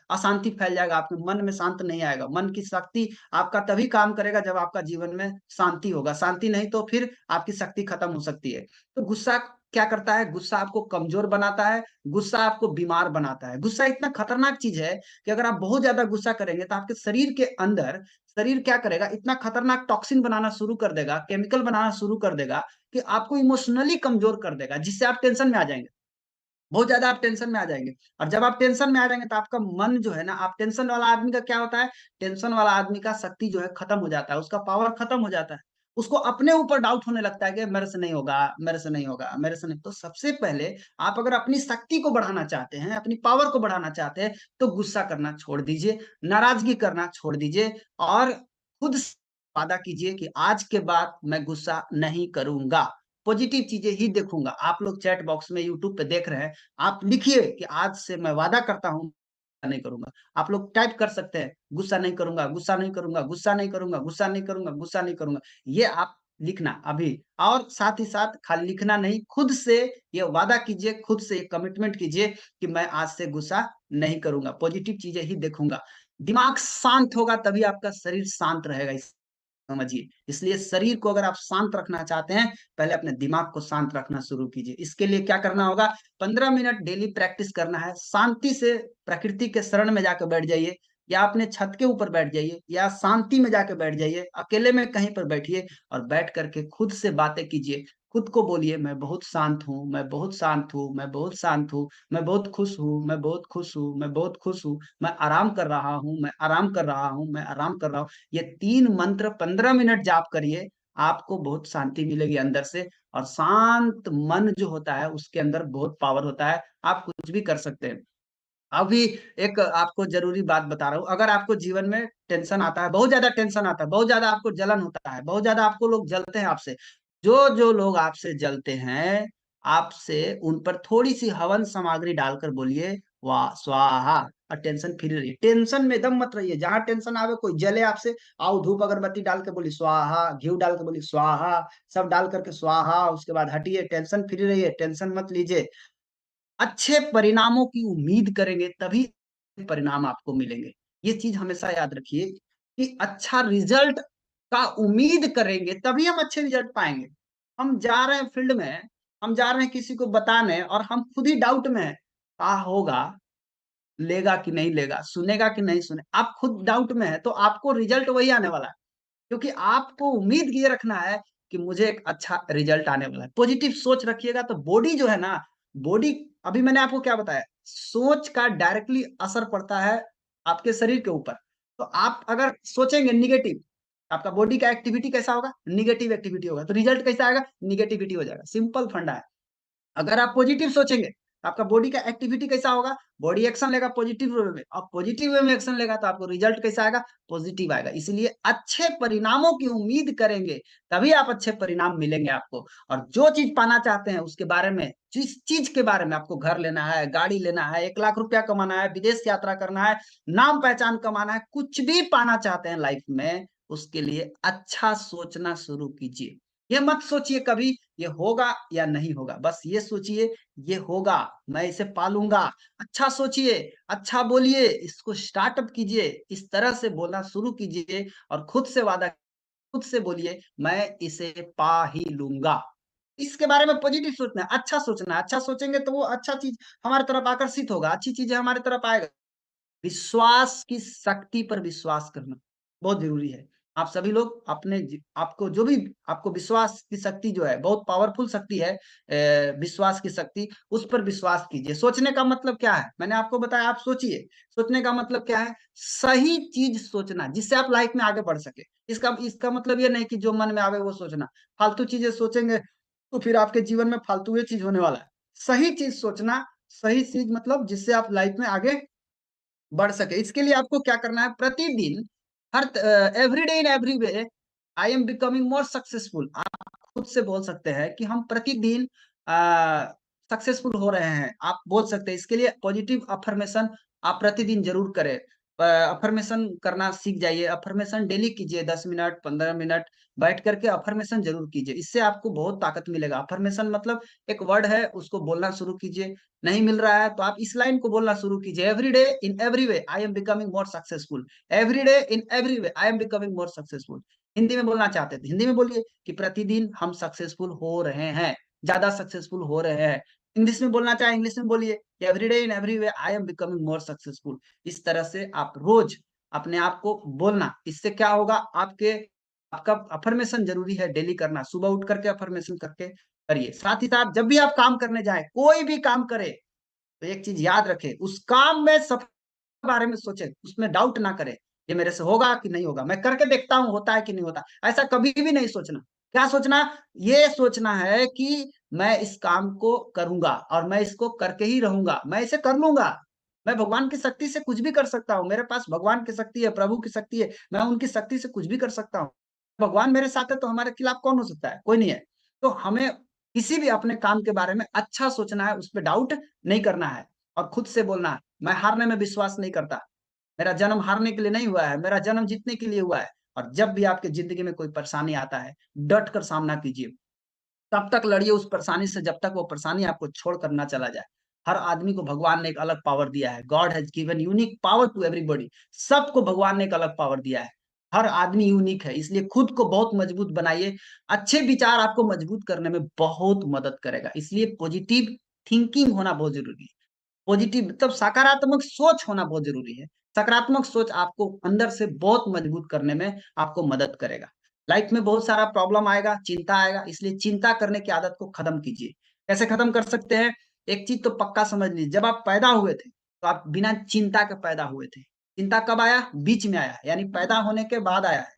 अशांति फैल जाएगा, आपके मन में शांत नहीं आएगा। मन की शक्ति आपका तभी काम करेगा जब आपका जीवन में शांति होगा, शांति नहीं तो फिर आपकी शक्ति खत्म हो सकती है। तो गुस्सा क्या करता है? गुस्सा आपको कमजोर बनाता है, गुस्सा आपको बीमार बनाता है। गुस्सा इतना खतरनाक चीज है कि अगर आप बहुत ज्यादा गुस्सा करेंगे तो आपके शरीर के अंदर, शरीर क्या करेगा? इतना खतरनाक टॉक्सिन बनाना शुरू कर देगा, केमिकल बनाना शुरू कर देगा कि आपको इमोशनली कमजोर कर देगा, जिससे आप टेंशन में आ जाएंगे। बहुत ज्यादा आप टेंशन में आ जाएंगे। और जब आप टेंशन में आ जाएंगे तो आपका मन जो है ना, आप टेंशन वाला आदमी का क्या होता है, टेंशन वाला आदमी का शक्ति जो है खत्म हो जाता है, उसका पावर खत्म हो जाता है। उसको अपने ऊपर डाउट होने लगता है कि मेरे से नहीं होगा, मेरे से नहीं होगा, मेरे से नहीं। तो सबसे पहले आप अगर अपनी शक्ति को बढ़ाना चाहते हैं, अपनी पावर को बढ़ाना चाहते हैं, तो गुस्सा करना छोड़ दीजिए, नाराजगी करना छोड़ दीजिए, और खुद से वादा कीजिए कि आज के बाद मैं गुस्सा नहीं करूंगा, पॉजिटिव चीजें ही देखूंगा। आप लोग चैट बॉक्स में यूट्यूब पे देख रहे हैं, आप लिखिए कि आज से मैं वादा करता हूं नहीं करूंगा। आप लोग टाइप कर सकते हैं, गुस्सा नहीं करूंगा, गुस्सा नहीं करूंगा, गुस्सा नहीं करूंगा, गुस्सा नहीं करूंगा, गुस्सा नहीं करूंगा। ये आप लिखना अभी। और साथ ही साथ खाली लिखना नहीं, खुद से ये वादा कीजिए, खुद से कमिटमेंट कीजिए कि मैं आज से गुस्सा नहीं करूंगा, पॉजिटिव चीजें ही देखूंगा। दिमाग शांत होगा तभी आपका शरीर शांत रहेगा, समझिए। इसलिए शरीर को अगर आप शांत रखना चाहते हैं, पहले अपने दिमाग को शांत रखना शुरू कीजिए। इसके लिए क्या करना होगा, 15 मिनट डेली प्रैक्टिस करना है। शांति से प्रकृति के शरण में जाकर बैठ जाइए, या अपने छत के ऊपर बैठ जाइए, या शांति में जाकर बैठ जाइए, अकेले में कहीं पर बैठिए, और बैठ करके खुद से बातें कीजिए। खुद को बोलिए, मैं बहुत शांत हूँ, मैं बहुत शांत हूँ, मैं बहुत शांत हूँ, मैं बहुत खुश हूँ, मैं बहुत खुश हूँ, मैं बहुत खुश हूँ, मैं आराम कर रहा हूँ, मैं आराम कर रहा हूँ, मैं आराम कर रहा हूँ। ये 3 मंत्र 15 मिनट जाप करिए, आपको बहुत शांति मिलेगी अंदर से। और शांत मन जो होता है उसके अंदर बहुत पावर होता है, आप कुछ भी कर सकते हैं। अभी एक आपको जरूरी बात बता रहा हूँ, अगर आपको जीवन में टेंशन आता है, बहुत ज्यादा टेंशन आता है, बहुत ज्यादा आपको जलन होता है, बहुत ज्यादा आपको लोग जलते हैं आपसे, जो जो लोग आपसे जलते हैं, आपसे उन पर थोड़ी सी हवन सामग्री डालकर बोलिए वाह स्वाहा, और टेंशन फ्री रहिए। टेंशन में दम मत रहिए, जहां टेंशन आवे, कोई जले आपसे, आओ धूप अगरबत्ती डाल के बोली स्वाहा, घी डाल के बोली स्वाहा, सब डाल करके स्वाहा, उसके बाद हटिए, टेंशन फ्री रहिए, टेंशन मत लीजिए। अच्छे परिणामों की उम्मीद करेंगे तभी परिणाम आपको मिलेंगे। ये चीज हमेशा याद रखिए कि अच्छा रिजल्ट का उम्मीद करेंगे तभी हम अच्छे रिजल्ट पाएंगे। हम जा रहे हैं फील्ड में, हम जा रहे हैं किसी को बताने, और हम खुद ही डाउट में हैं, क्या होगा, लेगा कि नहीं लेगा, सुनेगा कि नहीं सुने, आप खुद डाउट में है, तो आपको रिजल्ट वही आने वाला है। क्योंकि आपको उम्मीद ये रखना है कि मुझे एक अच्छा रिजल्ट आने वाला है। पॉजिटिव सोच रखिएगा तो बॉडी जो है ना, बॉडी, अभी मैंने आपको क्या बताया, सोच का डायरेक्टली असर पड़ता है आपके शरीर के ऊपर। तो आप अगर सोचेंगे निगेटिव, आपका बॉडी का एक्टिविटी कैसा होगा, निगेटिव एक्टिविटी होगा, तो रिजल्ट कैसा आएगा, निगेटिविटी हो जाएगा। सिंपल फंडा है। अगर आप पॉजिटिव सोचेंगे तो आपका बॉडी का एक्टिविटी कैसा होगा, बॉडी एक्शन लेगा पॉजिटिव वे में, और पॉजिटिव वे में एक्शन लेगा तो आपको रिजल्ट कैसा आएगा, पॉजिटिव आएगा। इसलिए अच्छे परिणामों की उम्मीद करेंगे तभी आप अच्छे परिणाम मिलेंगे आपको। और जो चीज पाना चाहते हैं उसके बारे में, जिस चीज के बारे में, आपको घर लेना है, गाड़ी लेना है, 1 लाख रुपया कमाना है, विदेश यात्रा करना है, नाम पहचान कमाना है, कुछ भी पाना चाहते हैं लाइफ में, उसके लिए अच्छा सोचना शुरू कीजिए। ये मत सोचिए कभी ये होगा या नहीं होगा, बस ये सोचिए ये होगा, मैं इसे पालूंगा। अच्छा सोचिए, अच्छा बोलिए, इसको स्टार्टअप कीजिए, इस तरह से बोलना शुरू कीजिए, और खुद से वादा, खुद से बोलिए मैं इसे पा ही लूंगा। इसके बारे में पॉजिटिव सोचना है, अच्छा सोचना है। अच्छा सोचेंगे तो वो अच्छा चीज हमारी तरफ आकर्षित होगा, अच्छी चीजें हमारी तरफ आएगा। विश्वास की शक्ति पर विश्वास करना बहुत जरूरी है। आप सभी लोग अपने आपको जो भी, आपको विश्वास की शक्ति जो है, बहुत पावरफुल शक्ति है, विश्वास की शक्ति, उस पर विश्वास कीजिए। सोचने का मतलब क्या है, मैंने आपको बताया, आप सोचिए। सोचने का मतलब क्या है, सही चीज सोचना जिससे आप लाइफ में आगे बढ़ सके। इसका इसका मतलब ये नहीं कि जो मन में आवे वो सोचना। फालतू चीजें सोचेंगे तो फिर आपके जीवन में फालतू ये चीज होने वाला है। सही चीज सोचना, सही चीज मतलब जिससे आप लाइफ में आगे बढ़ सके। इसके लिए आपको क्या करना है, प्रतिदिन, हर every day in every way I am becoming more successful, आप खुद से बोल सकते हैं कि हम प्रतिदिन सक्सेसफुल हो रहे हैं, आप बोल सकते हैं। इसके लिए पॉजिटिव अफर्मेशन आप प्रतिदिन जरूर करें। अफर्मेशन करना सीख जाइए, अफर्मेशन डेली कीजिए, 10 मिनट 15 मिनट बैठ करके अफर्मेशन जरूर कीजिए, इससे आपको बहुत ताकत मिलेगा। अफर्मेशन मतलब एक वर्ड है, उसको बोलना शुरू कीजिए। नहीं मिल रहा है तो आप इस लाइन को बोलना शुरू कीजिए, every day in every way I am becoming more successful, every day in every way I am becoming more successful. Hindi में बोलना चाहते थे हिंदी में बोलिए कि प्रतिदिन हम सक्सेसफुल हो रहे हैं, ज्यादा सक्सेसफुल हो रहे हैं। इंग्लिश में बोलना चाहे इंग्लिश में बोलिए, every day in every way I am becoming more successful. इस तरह से आप रोज अपने आप को बोलना, इससे क्या होगा, आपके, आपका अफर्मेशन जरूरी है डेली करना, सुबह उठ करके अफर्मेशन करके करिए। साथ ही साथ जब भी आप काम करने जाए, कोई भी काम करे, तो एक चीज याद रखे, उस काम में सब बारे में सोचे, उसमें डाउट ना करे, ये मेरे से होगा कि नहीं होगा, मैं करके देखता हूँ होता है कि नहीं होता, ऐसा कभी भी नहीं सोचना। क्या सोचना? ये सोचना है कि मैं इस काम को करूंगा और मैं इसको करके ही रहूंगा, मैं इसे कर लूंगा। मैं भगवान की शक्ति से कुछ भी कर सकता हूँ, मेरे पास भगवान की शक्ति है, प्रभु की शक्ति है, मैं उनकी शक्ति से कुछ भी कर सकता हूँ। भगवान मेरे साथ है तो हमारे खिलाफ कौन हो सकता है? कोई नहीं है। तो हमें किसी भी अपने काम के बारे में अच्छा सोचना है, उस पर डाउट नहीं करना है और खुद से बोलना है, मैं हारने में विश्वास नहीं करता, मेरा जन्म हारने के लिए नहीं हुआ है, मेरा जन्म जीतने के लिए हुआ है। और जब भी आपकी जिंदगी में कोई परेशानी आता है, डट कर सामना कीजिए, तब तक लड़िए उस परेशानी से जब तक वो परेशानी आपको छोड़कर ना चला जाए। हर आदमी को भगवान ने एक अलग पावर दिया है, God has given unique power to everybody. सबको भगवान ने एक अलग पावर दिया है, हर आदमी यूनिक है, इसलिए खुद को बहुत मजबूत बनाइए। अच्छे विचार आपको मजबूत करने में बहुत मदद करेगा, इसलिए पॉजिटिव थिंकिंग होना बहुत जरूरी है। पॉजिटिव मतलब सकारात्मक सोच होना बहुत जरूरी है। सकारात्मक सोच आपको अंदर से बहुत मजबूत करने में आपको मदद करेगा। लाइफ में बहुत सारा प्रॉब्लम आएगा, चिंता आएगा, इसलिए चिंता करने की आदत को खत्म कीजिए। कैसे खत्म कर सकते हैं? एक चीज तो पक्का समझ लीजिए, जब आप पैदा हुए थे तो आप बिना चिंता के पैदा हुए थे। चिंता कब आया? बीच में आया, यानी पैदा होने के बाद आया है।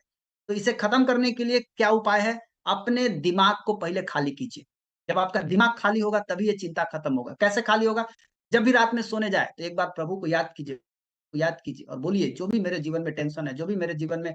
तो इसे खत्म करने के लिए क्या उपाय है? अपने दिमाग को पहले खाली कीजिए। जब आपका दिमाग खाली होगा तभी ये चिंता खत्म होगा। कैसे खाली होगा? जब भी रात में सोने जाए तो एक बार प्रभु को याद कीजिए और बोलिए, जो भी मेरे जीवन में टेंशन है, जो भी मेरे जीवन में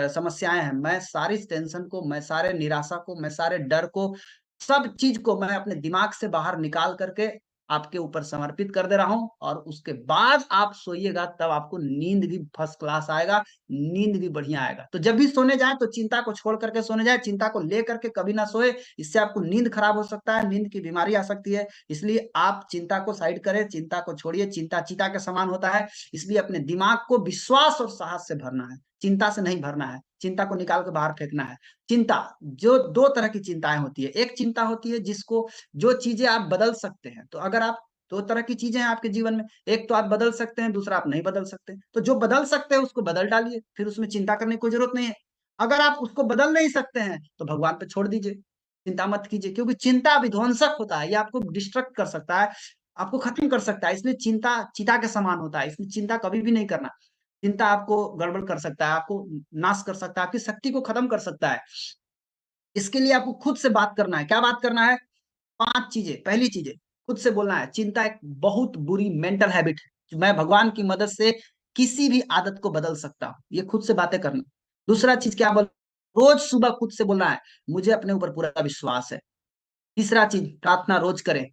समस्याएं हैं, मैं सारी टेंशन को, मैं सारे निराशा को, मैं सारे डर को, सब चीज को मैं अपने दिमाग से बाहर निकाल करके आपके ऊपर समर्पित कर दे रहा हूँ। और उसके बाद आप सोइएगा, तब आपको नींद भी फर्स्ट क्लास आएगा, नींद भी बढ़िया आएगा। तो जब भी सोने जाए तो चिंता को छोड़ करके सोने जाए, चिंता को ले करके कभी ना सोए, इससे आपको नींद खराब हो सकता है, नींद की बीमारी आ सकती है। इसलिए आप चिंता को साइड करें, चिंता को छोड़िए, चिंता चीता के समान होता है। इसलिए अपने दिमाग को विश्वास और साहस से भरना है, चिंता से नहीं भरना है, चिंता को निकाल के बाहर फेंकना है। चिंता, जो दो तरह की चिंताएं होती है, एक चिंता होती है जिसको, जो चीजें आप बदल सकते हैं। तो अगर आप, दो तरह की चीजें हैं आपके जीवन में, एक तो आप बदल सकते हैं, दूसरा आप नहीं बदल सकते। तो जो बदल सकते हैं उसको बदल डालिए, फिर उसमें चिंता करने की कोई जरूरत नहीं है। अगर आप उसको बदल नहीं सकते हैं तो भगवान पे छोड़ दीजिए, चिंता मत कीजिए, क्योंकि चिंता विध्वंसक होता है, ये आपको डिस्ट्रक्ट कर सकता है, आपको खत्म कर सकता है। इसलिए चिंता चिता के समान होता है, इसलिए चिंता कभी भी नहीं करना। चिंता आपको गड़बड़ कर सकता है, आपको नाश कर सकता है, आपकी शक्ति को खत्म कर सकता है। इसके लिए आपको खुद से बात करना है। क्या बात करना है? 5 चीजें। पहली चीजें, खुद से बोलना है, चिंता एक बहुत बुरी मेंटल हैबिट है, जो मैं भगवान की मदद से किसी भी आदत को बदल सकता हूँ। ये खुद से बातें करना। दूसरा चीज क्या बोल, रोज सुबह खुद से बोलना है, मुझे अपने ऊपर पूरा विश्वास है। तीसरा चीज, प्रार्थना रोज करें।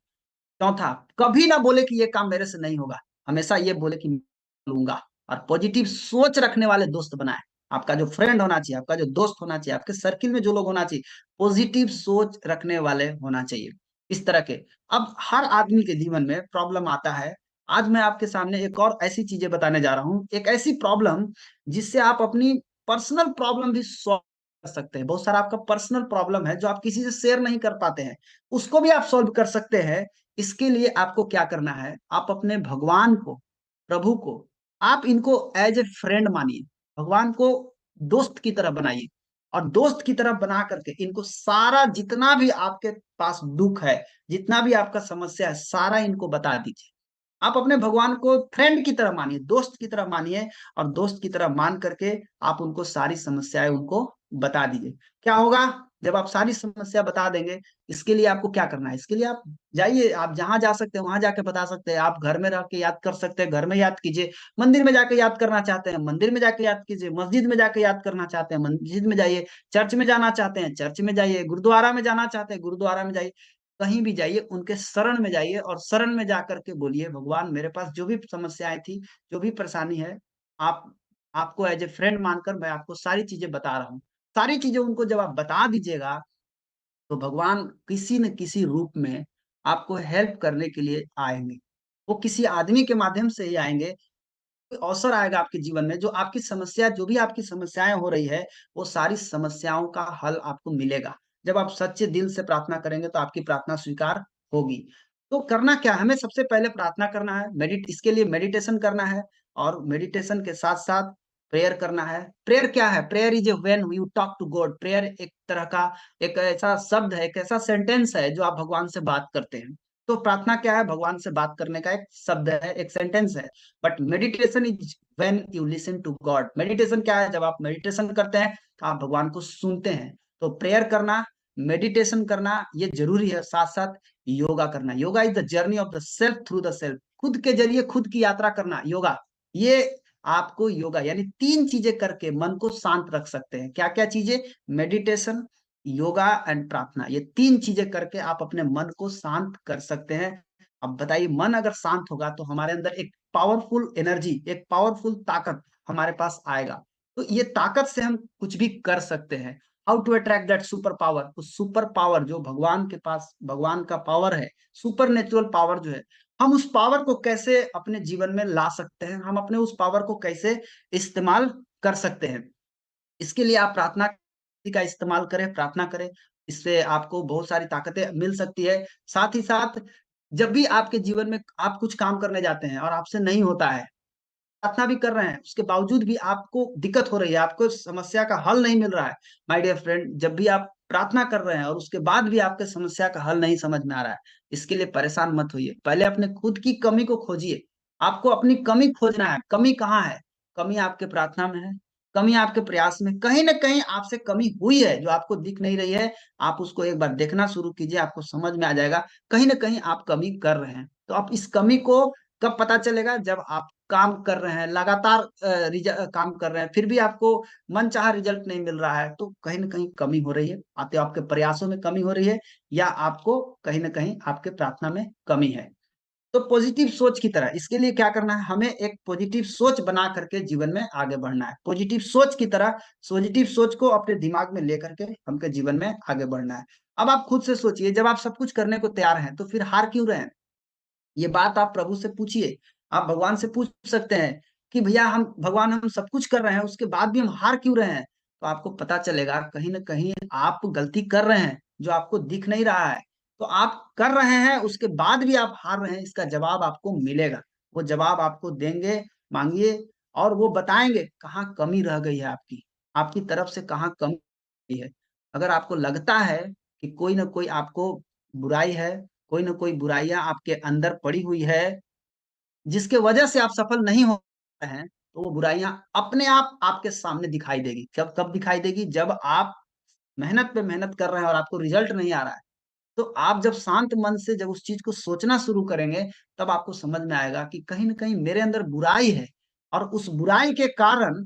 चौथा, कभी ना बोले कि ये काम मेरे से नहीं होगा, हमेशा ये बोले कि मैं लूंगा। और पॉजिटिव सोच रखने वाले दोस्त बनाए। आपका जो फ्रेंड होना चाहिए, आपका जो दोस्त होना चाहिए, आपके सर्किल में जो लोग होना चाहिए, पॉजिटिव सोच रखने वाले होना चाहिए। इस तरह के, अब हर आदमी के जीवन में प्रॉब्लम आता है। आज मैं आपके सामने एक और ऐसी चीजें बताने जा रहा हूँ, एक ऐसी प्रॉब्लम जिससे आप अपनी पर्सनल प्रॉब्लम भी सॉल्व कर सकते हैं। बहुत सारा आपका पर्सनल प्रॉब्लम है जो आप किसी से शेयर नहीं कर पाते हैं, उसको भी आप सॉल्व कर सकते हैं। इसके लिए आपको क्या करना है, आप अपने भगवान को, प्रभु को, आप इनको एज ए फ्रेंड मानिए, भगवान को दोस्त की तरह बनाइए। और दोस्त की तरह बना करके इनको सारा, जितना भी आपके पास दुख है, जितना भी आपका समस्या है, सारा इनको बता दीजिए। आप अपने भगवान को फ्रेंड की तरह मानिए, दोस्त की तरह मानिए, और दोस्त की तरह मान करके आप उनको सारी समस्याएं उनको बता दीजिए। क्या होगा जब आप सारी समस्या बता देंगे? इसके लिए आपको क्या करना है, इसके लिए आप जाइए, आप जहां जा सकते हैं वहां जाके बता सकते हैं, आप घर में रह के याद कर सकते हैं, घर में याद कीजिए, मंदिर में जाके याद करना चाहते हैं मंदिर में जाके याद कीजिए, मस्जिद में जाके याद करना चाहते हैं मस्जिद में जाइए, चर्च में जाना चाहते हैं चर्च में जाइए, गुरुद्वारा में जाना चाहते हैं गुरुद्वारा में जाइए, कहीं भी जाइए, उनके शरण में जाइए और शरण में जाकर के बोलिए, भगवान मेरे पास जो भी समस्याएं थी, जो भी परेशानी है, आप, आपको एज ए फ्रेंड मानकर मैं आपको सारी चीजें बता रहा हूँ। सारी चीजें उनको जब आप बता दीजिएगा, तो भगवान किसी न किसी रूप में आपको हेल्प करने के लिए आएंगे। वो किसी आदमी के माध्यम से ही आएंगे। कोई अवसर आएगा आपके जीवन में, जो आपकी समस्या, जो भी आपकी समस्याएं हो रही है, वो सारी समस्याओं का हल आपको मिलेगा। जब आप सच्चे दिल से प्रार्थना करेंगे तो आपकी प्रार्थना स्वीकार होगी। तो करना क्या है? हमें सबसे पहले प्रार्थना करना है, मेडिट इसके लिए मेडिटेशन करना है, और मेडिटेशन के साथ साथ प्रेयर करना है। प्रेयर क्या है? Prayer is a when you talk to God. Prayer एक तरह का, एक ऐसा शब्द है, एक ऐसा सेंटेंस है जो आप भगवान से बात करते हैं। तो प्रार्थना क्या है? भगवान से बात करने का एक शब्द है, एक सेंटेंस है। But meditation is when you listen to God. Meditation क्या है? जब आप मेडिटेशन करते हैं तो आप भगवान को सुनते हैं। तो प्रेयर करना, मेडिटेशन करना ये जरूरी है, साथ साथ योगा करना। Yoga is the journey of the self through the self. खुद के जरिए खुद की यात्रा करना योगा। ये आपको योगा यानी 3 चीजें करके मन को शांत रख सकते हैं। क्या क्या चीजें? मेडिटेशन, योगा एंड प्रार्थना। ये 3 चीजें करके आप अपने मन को शांत कर सकते हैं। अब बताइए, मन अगर शांत होगा तो हमारे अंदर एक पावरफुल एनर्जी, एक पावरफुल ताकत हमारे पास आएगा। तो ये ताकत से हम कुछ भी कर सकते हैं। How to attract that super power? उस सुपर पावर जो भगवान के पास, भगवान का पावर है, सुपर नेचुरल पावर जो है, हम उस पावर को कैसे अपने जीवन में ला सकते हैं? हम अपने उस पावर को कैसे इस्तेमाल कर सकते हैं? इसके लिए आप प्रार्थना का इस्तेमाल करें, प्रार्थना करें। इससे आपको बहुत सारी ताकतें मिल सकती है। साथ ही साथ जब भी आपके जीवन में आप कुछ काम करने जाते हैं और आपसे नहीं होता है, प्रार्थना भी कर रहे हैं, उसके बावजूद भी आपको दिक्कत हो रही है, आपको समस्या का हल नहीं मिल रहा है, माय डियर फ्रेंड, जब भी आप प्रार्थना कर रहे हैं और उसके बाद भी आपके समस्या का हल नहीं समझ में आ रहा है, इसके लिए परेशान मत होइए। पहले अपने खुद की कमी को खोजिए। आपको अपनी कमी खोजना है। कमी कहाँ है? कमी आपके प्रार्थना में है, कमी आपके प्रयास में। कहीं ना कहीं आपसे कमी हुई है जो आपको दिख नहीं रही है। आप उसको एक बार देखना शुरू कीजिए, आपको समझ में आ जाएगा कहीं ना कहीं आप कमी कर रहे हैं। तो आप इस कमी को कब पता चलेगा? जब आप काम कर रहे हैं, लगातार काम कर रहे हैं, फिर भी आपको मनचाहा रिजल्ट नहीं मिल रहा है, तो कहीं ना कहीं कमी हो रही है। आते आपके प्रयासों में कमी हो रही है, या आपको कहीं ना कहीं आपके प्रार्थना में कमी है। तो पॉजिटिव सोच की तरह इसके लिए क्या करना है? हमें एक पॉजिटिव सोच बना करके जीवन में आगे बढ़ना है। पॉजिटिव सोच की तरह पॉजिटिव सोच को अपने दिमाग में लेकर के हमके जीवन में आगे बढ़ना है। अब आप खुद से सोचिए, जब आप सब कुछ करने को तैयार हैं तो फिर हार क्यों रहे हैं? ये बात आप प्रभु से पूछिए। आप भगवान से पूछ सकते हैं कि भैया हम, भगवान हम सब कुछ कर रहे हैं, उसके बाद भी हम हार क्यों रहे हैं? तो आपको पता चलेगा कहीं ना कहीं आप गलती कर रहे हैं जो आपको दिख नहीं रहा है। तो आप कर रहे हैं, उसके बाद भी आप हार रहे हैं, इसका जवाब आपको मिलेगा। वो जवाब आपको देंगे, मांगिए, और वो बताएंगे कहाँ कमी रह गई है आपकी, आपकी तरफ से कहाँ कमी रही है। अगर आपको लगता है कि कोई ना कोई आपको बुराई है, कोई ना कोई बुराइयां आपके अंदर पड़ी हुई है जिसके वजह से आप सफल नहीं हो रहे हैं, तो वो बुराइयां अपने आप आपके सामने दिखाई देगी। कब कब दिखाई देगी? जब आप मेहनत पे मेहनत कर रहे हैं और आपको रिजल्ट नहीं आ रहा है। तो आप जब शांत मन से जब उस चीज को सोचना शुरू करेंगे, तब आपको समझ में आएगा कि कहीं ना कहीं मेरे अंदर बुराई है, और उस बुराई के कारण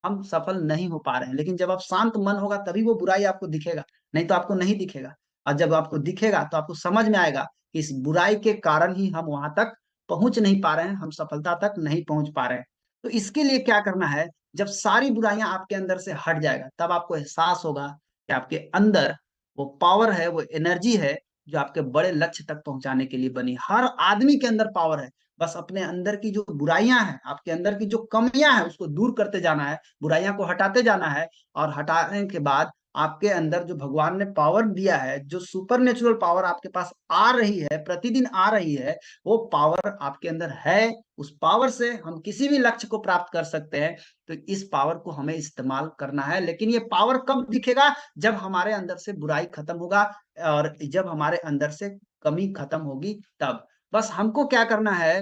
हम सफल नहीं हो पा रहे हैं। लेकिन जब आप शांत मन होगा तभी वो बुराई आपको दिखेगा, नहीं तो आपको नहीं दिखेगा। और जब आपको दिखेगा तो आपको समझ में आएगा कि इस बुराई के कारण ही हम वहां तक पहुंच नहीं पा रहे हैं, हम सफलता तक नहीं पहुंच पा रहे हैं। तो इसके लिए क्या करना है? जब सारी बुराइयां आपके अंदर से हट जाएगा, तब आपको एहसास होगा कि आपके अंदर वो पावर है, वो एनर्जी है, जो आपके बड़े लक्ष्य तक पहुंचाने के लिए बनी। हर आदमी के अंदर पावर है, बस अपने अंदर की जो बुराइयां हैं, आपके अंदर की जो कमियां हैं, उसको दूर करते जाना है, बुराइयां को हटाते जाना है। और हटाने के बाद आपके अंदर जो भगवान ने पावर दिया है, जो सुपर नेचुरल पावर आपके पास आ रही है, प्रतिदिन आ रही है, वो पावर आपके अंदर है। उस पावर से हम किसी भी लक्ष्य को प्राप्त कर सकते हैं। तो इस पावर को हमें इस्तेमाल करना है। लेकिन ये पावर कब दिखेगा? जब हमारे अंदर से बुराई खत्म होगा, और जब हमारे अंदर से कमी खत्म होगी, तब बस हमको क्या करना है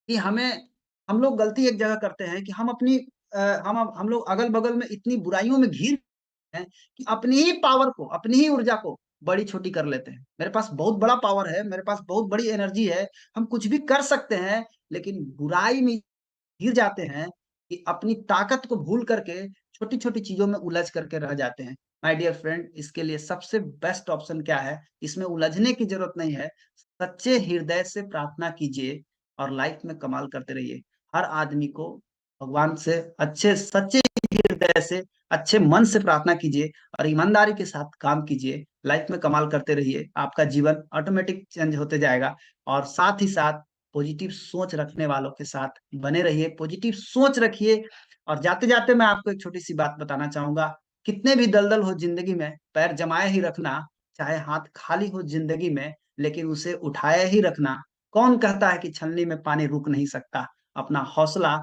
कि हम लोग गलती एक जगह करते हैं कि हम अपनी हम लोग अगल-बगल में इतनी बुराइयों में घिर हैं कि अपनी ही पावर को, अपनी ही ऊर्जा को बड़ी छोटी कर लेते हैं। मेरे पास बहुत बड़ा पावर है, मेरे पास बहुत बड़ी एनर्जी है, हम कुछ भी कर सकते हैं, लेकिन बुराई में गिर जाते हैं कि अपनी ताकत को भूल करके छोटी-छोटी चीज़ों में उलझ करके रह जाते हैं। माय डियर फ्रेंड, इसके लिए सबसे बेस्ट ऑप्शन क्या है? इसमें उलझने की ज़रूरत नहीं है। सच्चे हृदय से प्रार्थना कीजिए और लाइफ में कमाल करते रहिए। हर आदमी को भगवान से अच्छे सच्चे हृदय से, अच्छे मन से प्रार्थना कीजिए और ईमानदारी के साथ काम कीजिए। लाइफ में कमाल करते रहिए। आपका जीवन ऑटोमेटिक चेंज होते जाएगा। और साथ ही साथ पॉजिटिव सोच रखने वालों के साथ बने रहिए, पॉजिटिव सोच रखिए। और जाते-जाते मैं आपको एक छोटी-सी बात बताना चाहूँगा, कितने भी दलदल हो ज़िंदगी में, पैर जमाए ही रखना, चाहे हाथ खाली हो ज़िंदगी में, लेकिन उसे उठाए ही रखना। कौन कहता है कि छलनी में पानी रुक नहीं सकता? अपना हौसला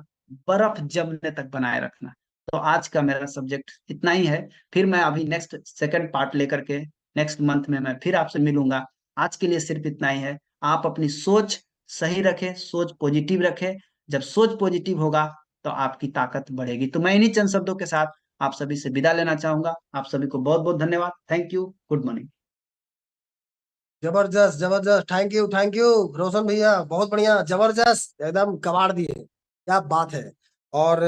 बर्फ जमने तक बनाए रखना। तो आज का मेरा सब्जेक्ट इतना ही है। फिर मैं अभी नेक्स्ट सेकंड पार्ट लेकर के नेक्स्ट मंथ में मैं फिर आपसे मिलूँगा। आज के लिए सिर्फ इतना ही है। आप अपनी सोच सही रखें, सोच पॉजिटिव रखें। जब सोच पॉजिटिव होगा तो आपकी ताकत बढ़ेगी। तो मैं इन्हीं चंद शब्दों के साथ आप सभी से विदा लेना चाहूंगा। आप सभी को बहुत बहुत धन्यवाद। Thank you. Good morning. जबरदस्त जबरदस्त, थैंक यू रोशन भैया, बहुत बढ़िया, जबरदस्त, एकदम कबाड़ दिए, क्या बात है। और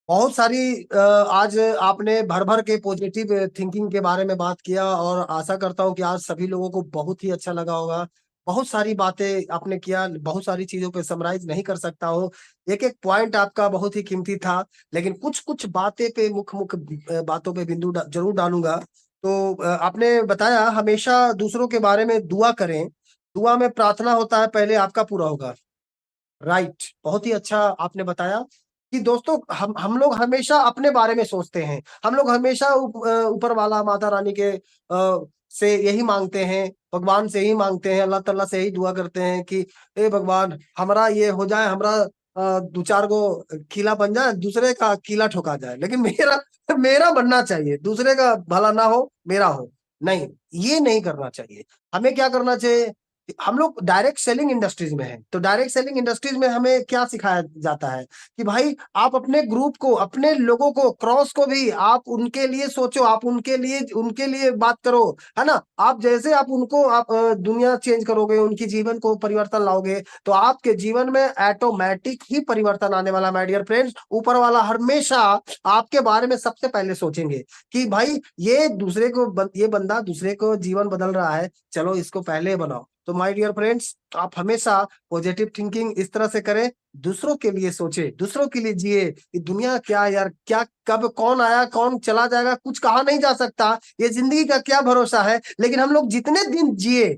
बहुत सारी आज आपने भर भर के पॉजिटिव थिंकिंग के बारे में बात किया, और आशा करता हूँ कि आज सभी लोगों को बहुत ही अच्छा लगा होगा। बहुत सारी बातें आपने किया, बहुत सारी चीजों पे समराइज नहीं कर सकता हूँ, एक एक पॉइंट आपका बहुत ही कीमती था, लेकिन कुछ कुछ बातें पे मुख्य मुख्य बातों पे बिंदु जरूर डालूंगा। तो आपने बताया हमेशा दूसरों के बारे में दुआ करें, दुआ में प्रार्थना होता है पहले आपका पूरा होगा। राइट, बहुत ही अच्छा आपने बताया कि दोस्तों हम लोग हमेशा अपने बारे में सोचते हैं, हम लोग हमेशा ऊपर वाला माता रानी के से यही मांगते हैं, भगवान से ही मांगते हैं, अल्लाह ताला से ही दुआ करते हैं कि ए भगवान हमारा ये हो जाए, हमारा दो चार गो किला बन जाए, दूसरे का किला ठोका जाए, लेकिन मेरा मेरा बनना चाहिए, दूसरे का भला ना हो मेरा हो। नहीं, ये नहीं करना चाहिए। हमें क्या करना चाहिए, हम लोग डायरेक्ट सेलिंग इंडस्ट्रीज में हैं, तो डायरेक्ट सेलिंग इंडस्ट्रीज में हमें क्या सिखाया जाता है कि भाई आप अपने ग्रुप को, अपने लोगों को, क्रॉस को भी आप उनके लिए सोचो, आप उनके लिए बात करो, है ना। आप जैसे आप उनको आप दुनिया चेंज करोगे, उनकी जीवन को परिवर्तन लाओगे, तो आपके जीवन में ऑटोमेटिक ही परिवर्तन आने वाला। माय डियर फ्रेंड्स, ऊपर वाला हमेशा आपके बारे में सबसे पहले सोचेंगे कि भाई ये बंदा दूसरे को जीवन बदल रहा है, चलो इसको पहले बनाओ। तो माय डियर फ्रेंड्स, आप हमेशा पॉजिटिव थिंकिंग इस तरह से करें, दूसरों के लिए सोचे, दूसरों के लिए जिए। ये दुनिया क्या यार, क्या कब कौन आया कौन चला जाएगा कुछ कहा नहीं जा सकता, ये जिंदगी का क्या भरोसा है। लेकिन हम लोग जितने दिन जिए,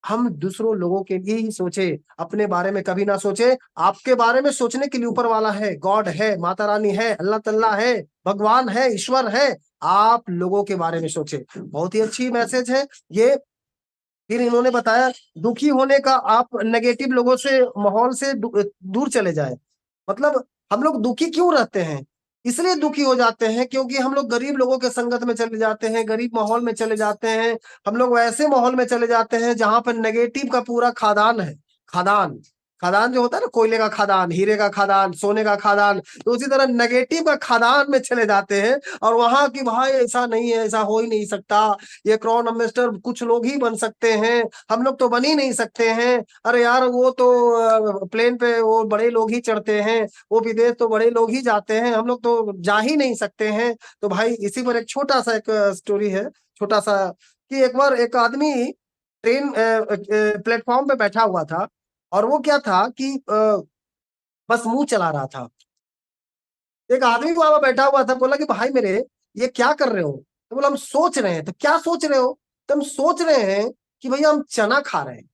हम दूसरों लोगों के लिए ही सोचे, अपने बारे में कभी ना सोचे। आपके बारे में सोचने के लिए ऊपर वाला है, गॉड है, माता रानी है, अल्लाह तल्ला है, भगवान है, ईश्वर है। आप लोगों के बारे में सोचे, बहुत ही अच्छी मैसेज है ये। फिर इन्होंने बताया दुखी होने का, आप नेगेटिव लोगों से, माहौल से दूर चले जाए। मतलब हम लोग दुखी क्यों रहते हैं, इसलिए दुखी हो जाते हैं क्योंकि हम लोग गरीब लोगों के संगत में चले जाते हैं, गरीब माहौल में चले जाते हैं। हम लोग वैसे माहौल में चले जाते हैं जहां पर नेगेटिव का पूरा खादान है। खादान, खादान जो होता है ना, कोयले का खादान, हीरे का खादान, सोने का खादान, तो उसी तरह नेगेटिव का खादान में चले जाते हैं। और वहां की भाई ऐसा नहीं है, ऐसा हो ही नहीं सकता, ये क्राउन एम्बेसडर कुछ लोग ही बन सकते हैं, हम लोग तो बन ही नहीं सकते हैं। अरे यार वो तो प्लेन पे वो बड़े लोग ही चढ़ते हैं, वो विदेश तो बड़े लोग ही जाते हैं, हम लोग तो जा ही नहीं सकते हैं। तो भाई इसी पर एक छोटा सा एक स्टोरी है, छोटा सा, कि एक बार एक आदमी ट्रेन प्लेटफॉर्म पे बैठा हुआ था, और वो क्या था कि बस मुंह चला रहा था। एक आदमी वहां पर बैठा हुआ था, बोला कि भाई मेरे ये क्या कर रहे हो, तो बोला हम सोच रहे हैं। तो क्या सोच रहे हो, तो हम सोच रहे हैं कि भैया हम चना खा रहे हैं।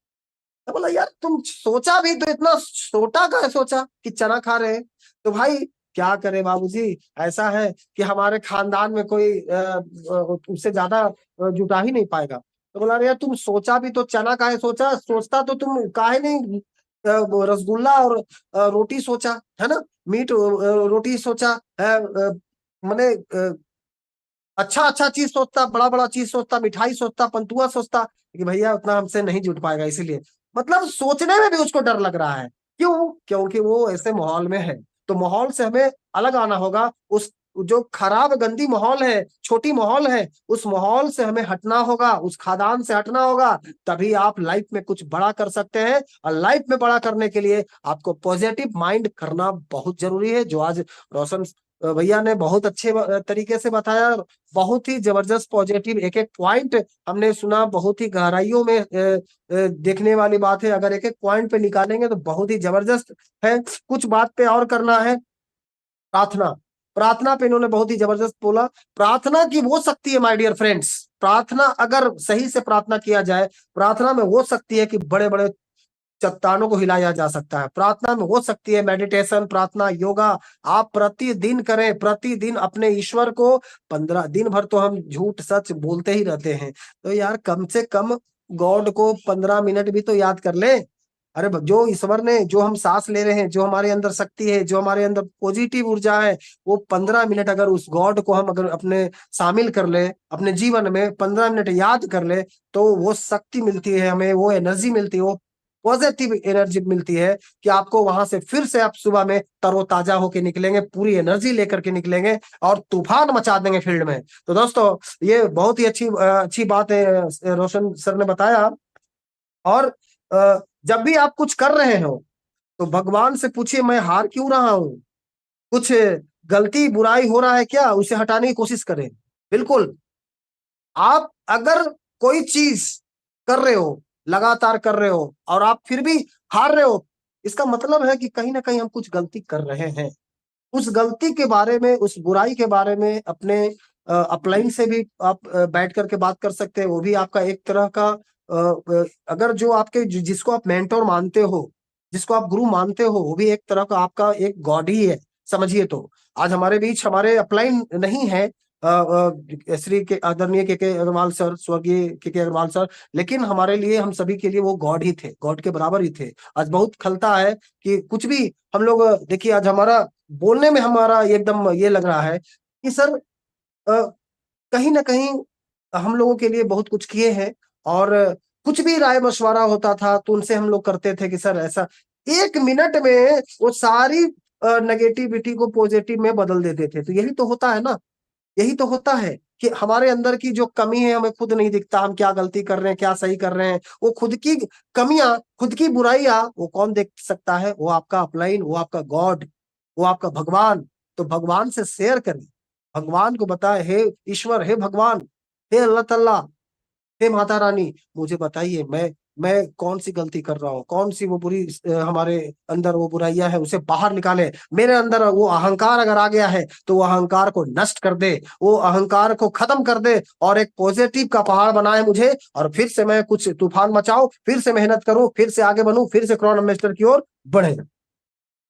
तो बोला यार तुम सोचा भी तो इतना छोटा का है, सोचा कि चना खा रहे हैं। तो भाई क्या करे बाबूजी, ऐसा है कि हमारे खानदान में कोई उससे ज्यादा जुटा ही नहीं पाएगा। तो बोला अरे यार तुम सोचा भी तो चना काहे सोचा, सोचता तो तुम काहे नहीं वो रसगुल्ला और रोटी सोचा, है ना, मीट रोटी सोचा है, मैंने अच्छा अच्छा चीज सोचता, बड़ा बड़ा चीज सोचता, मिठाई सोचता, पंतुआ सोचता, कि भैया उतना हमसे नहीं जुट पाएगा, इसीलिए मतलब सोचने में भी उसको डर लग रहा है। क्यों, क्योंकि वो ऐसे माहौल में है। तो माहौल से हमें अलग आना होगा, उस जो खराब गंदी माहौल है, छोटी माहौल है, उस माहौल से हमें हटना होगा, उस खादान से हटना होगा। तभी आप लाइफ में कुछ बड़ा कर सकते हैं। और लाइफ में बड़ा करने के लिए आपको पॉजिटिव माइंड करना बहुत जरूरी है, जो आज रोशन भैया ने बहुत अच्छे तरीके से बताया। बहुत ही जबरदस्त पॉजिटिव एक एक पॉइंट हमने सुना, बहुत ही गहराइयों में देखने वाली बात है। अगर एक एक पॉइंट पे निकालेंगे तो बहुत ही जबरदस्त है। कुछ बात पे और करना है, प्रार्थना, प्रार्थना पे इन्होंने बहुत ही जबरदस्त बोला। प्रार्थना की वो शक्ति है माय डियर फ्रेंड्स, प्रार्थना अगर सही से प्रार्थना किया जाए, प्रार्थना में वो शक्ति है कि बड़े बड़े चट्टानों को हिलाया जा सकता है। प्रार्थना में हो सकती है मेडिटेशन, प्रार्थना, योगा। आप प्रतिदिन करें, प्रतिदिन अपने ईश्वर को 15 दिन भर तो हम झूठ सच बोलते ही रहते हैं, तो यार कम से कम गॉड को 15 मिनट भी तो याद कर ले। अरे जो ईश्वर ने, जो हम सांस ले रहे हैं, जो हमारे अंदर शक्ति है, जो हमारे अंदर पॉजिटिव ऊर्जा है, वो 15 मिनट अगर उस गॉड को हम अगर अपने शामिल कर ले अपने जीवन में, 15 मिनट याद कर ले, तो वो शक्ति मिलती है हमें, वो एनर्जी मिलती है, वो पॉजिटिव एनर्जी मिलती है कि आपको वहां से फिर से आप सुबह में तरोताजा होके निकलेंगे, पूरी एनर्जी लेकर के निकलेंगे और तूफान मचा देंगे फील्ड में। तो दोस्तों, ये बहुत ही अच्छी बात है रोशन सर ने बताया। और जब भी आप कुछ कर रहे हो तो भगवान से पूछिए, मैं हार क्यों रहा हूं, कुछ गलती बुराई हो रहा है क्या, उसे हटाने की कोशिश करें। बिल्कुल, आप अगर कोई चीज कर रहे हो, लगातार कर रहे हो, और आप फिर भी हार रहे हो, इसका मतलब है कि कहीं ना कहीं हम कुछ गलती कर रहे हैं। उस गलती के बारे में, उस बुराई के बारे में अपने अपलाइन से भी आप बैठ करके बात कर सकते हैं। वो भी आपका एक तरह का अगर जो आपके जिसको आप मेंटोर मानते हो, जिसको आप गुरु मानते हो, वो भी एक तरह का आपका एक गॉड ही है, समझिए। तो आज हमारे बीच हमारे अपलाइन नहीं है, श्री के आदरणीय के अग्रवाल सर, स्वर्गीय के अग्रवाल सर, लेकिन हमारे लिए, हम सभी के लिए वो गॉड ही थे, गॉड के बराबर ही थे। आज बहुत खलता है कि कुछ भी हम लोग, देखिए आज हमारा बोलने में हमारा एकदम ये लग रहा है कि सर कहीं ना कहीं हम लोगों के लिए बहुत कुछ किए हैं, और कुछ भी राय मशवरा होता था तो उनसे हम लोग करते थे कि सर ऐसा, 1 मिनट में वो सारी नेगेटिविटी को पॉजिटिव में बदल देते थे। तो यही तो होता है ना, यही तो होता है कि हमारे अंदर की जो कमी है हमें खुद नहीं दिखता, हम क्या गलती कर रहे हैं, क्या सही कर रहे हैं, वो खुद की कमियां, खुद की बुराइयां वो कौन देख सकता है, वो आपका अपलाइन, वो आपका गॉड, वो आपका भगवान। तो भगवान से शेयर करिए, भगवान को बताए, हे ईश्वर, हे भगवान, हे अल्लाह तल्ला, हे माता रानी, मुझे बताइए मैं कौन सी गलती कर रहा हूँ, कौन सी वो बुरी हमारे अंदर वो बुराइयां है, उसे बाहर निकाले। मेरे अंदर वो अहंकार अगर आ गया है तो वो अहंकार को नष्ट कर दे, वो अहंकार को खत्म कर दे, और एक पॉजिटिव का पहाड़ बनाए मुझे, और फिर से मैं कुछ तूफान मचाऊं, फिर से मेहनत करूं, फिर से आगे बढ़ूं, फिर से क्रॉन एम्बेसडर की ओर बढ़े।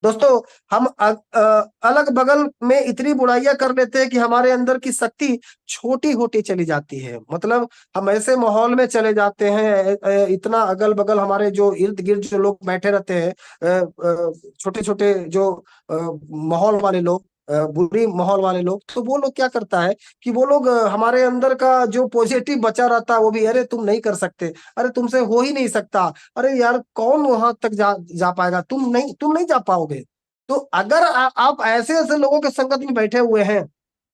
दोस्तों, हम अलग बगल में इतनी बुराइयां कर लेते हैं कि हमारे अंदर की शक्ति छोटी होती चली जाती है। मतलब हम ऐसे माहौल में चले जाते हैं, इतना अगल बगल हमारे जो इर्द गिर्द जो लोग बैठे रहते हैं, छोटे छोटे जो माहौल वाले लोग, बुरी माहौल वाले लोग, तो वो लोग क्या करता है कि वो लोग हमारे अंदर का जो पॉजिटिव बचा रहता है वो भी, अरे तुम नहीं कर सकते, अरे तुमसे हो ही नहीं सकता, अरे यार कौन वहां तक जा पाएगा, तुम नहीं जा पाओगे। तो अगर आप ऐसे ऐसे लोगों के संगत में बैठे हुए हैं,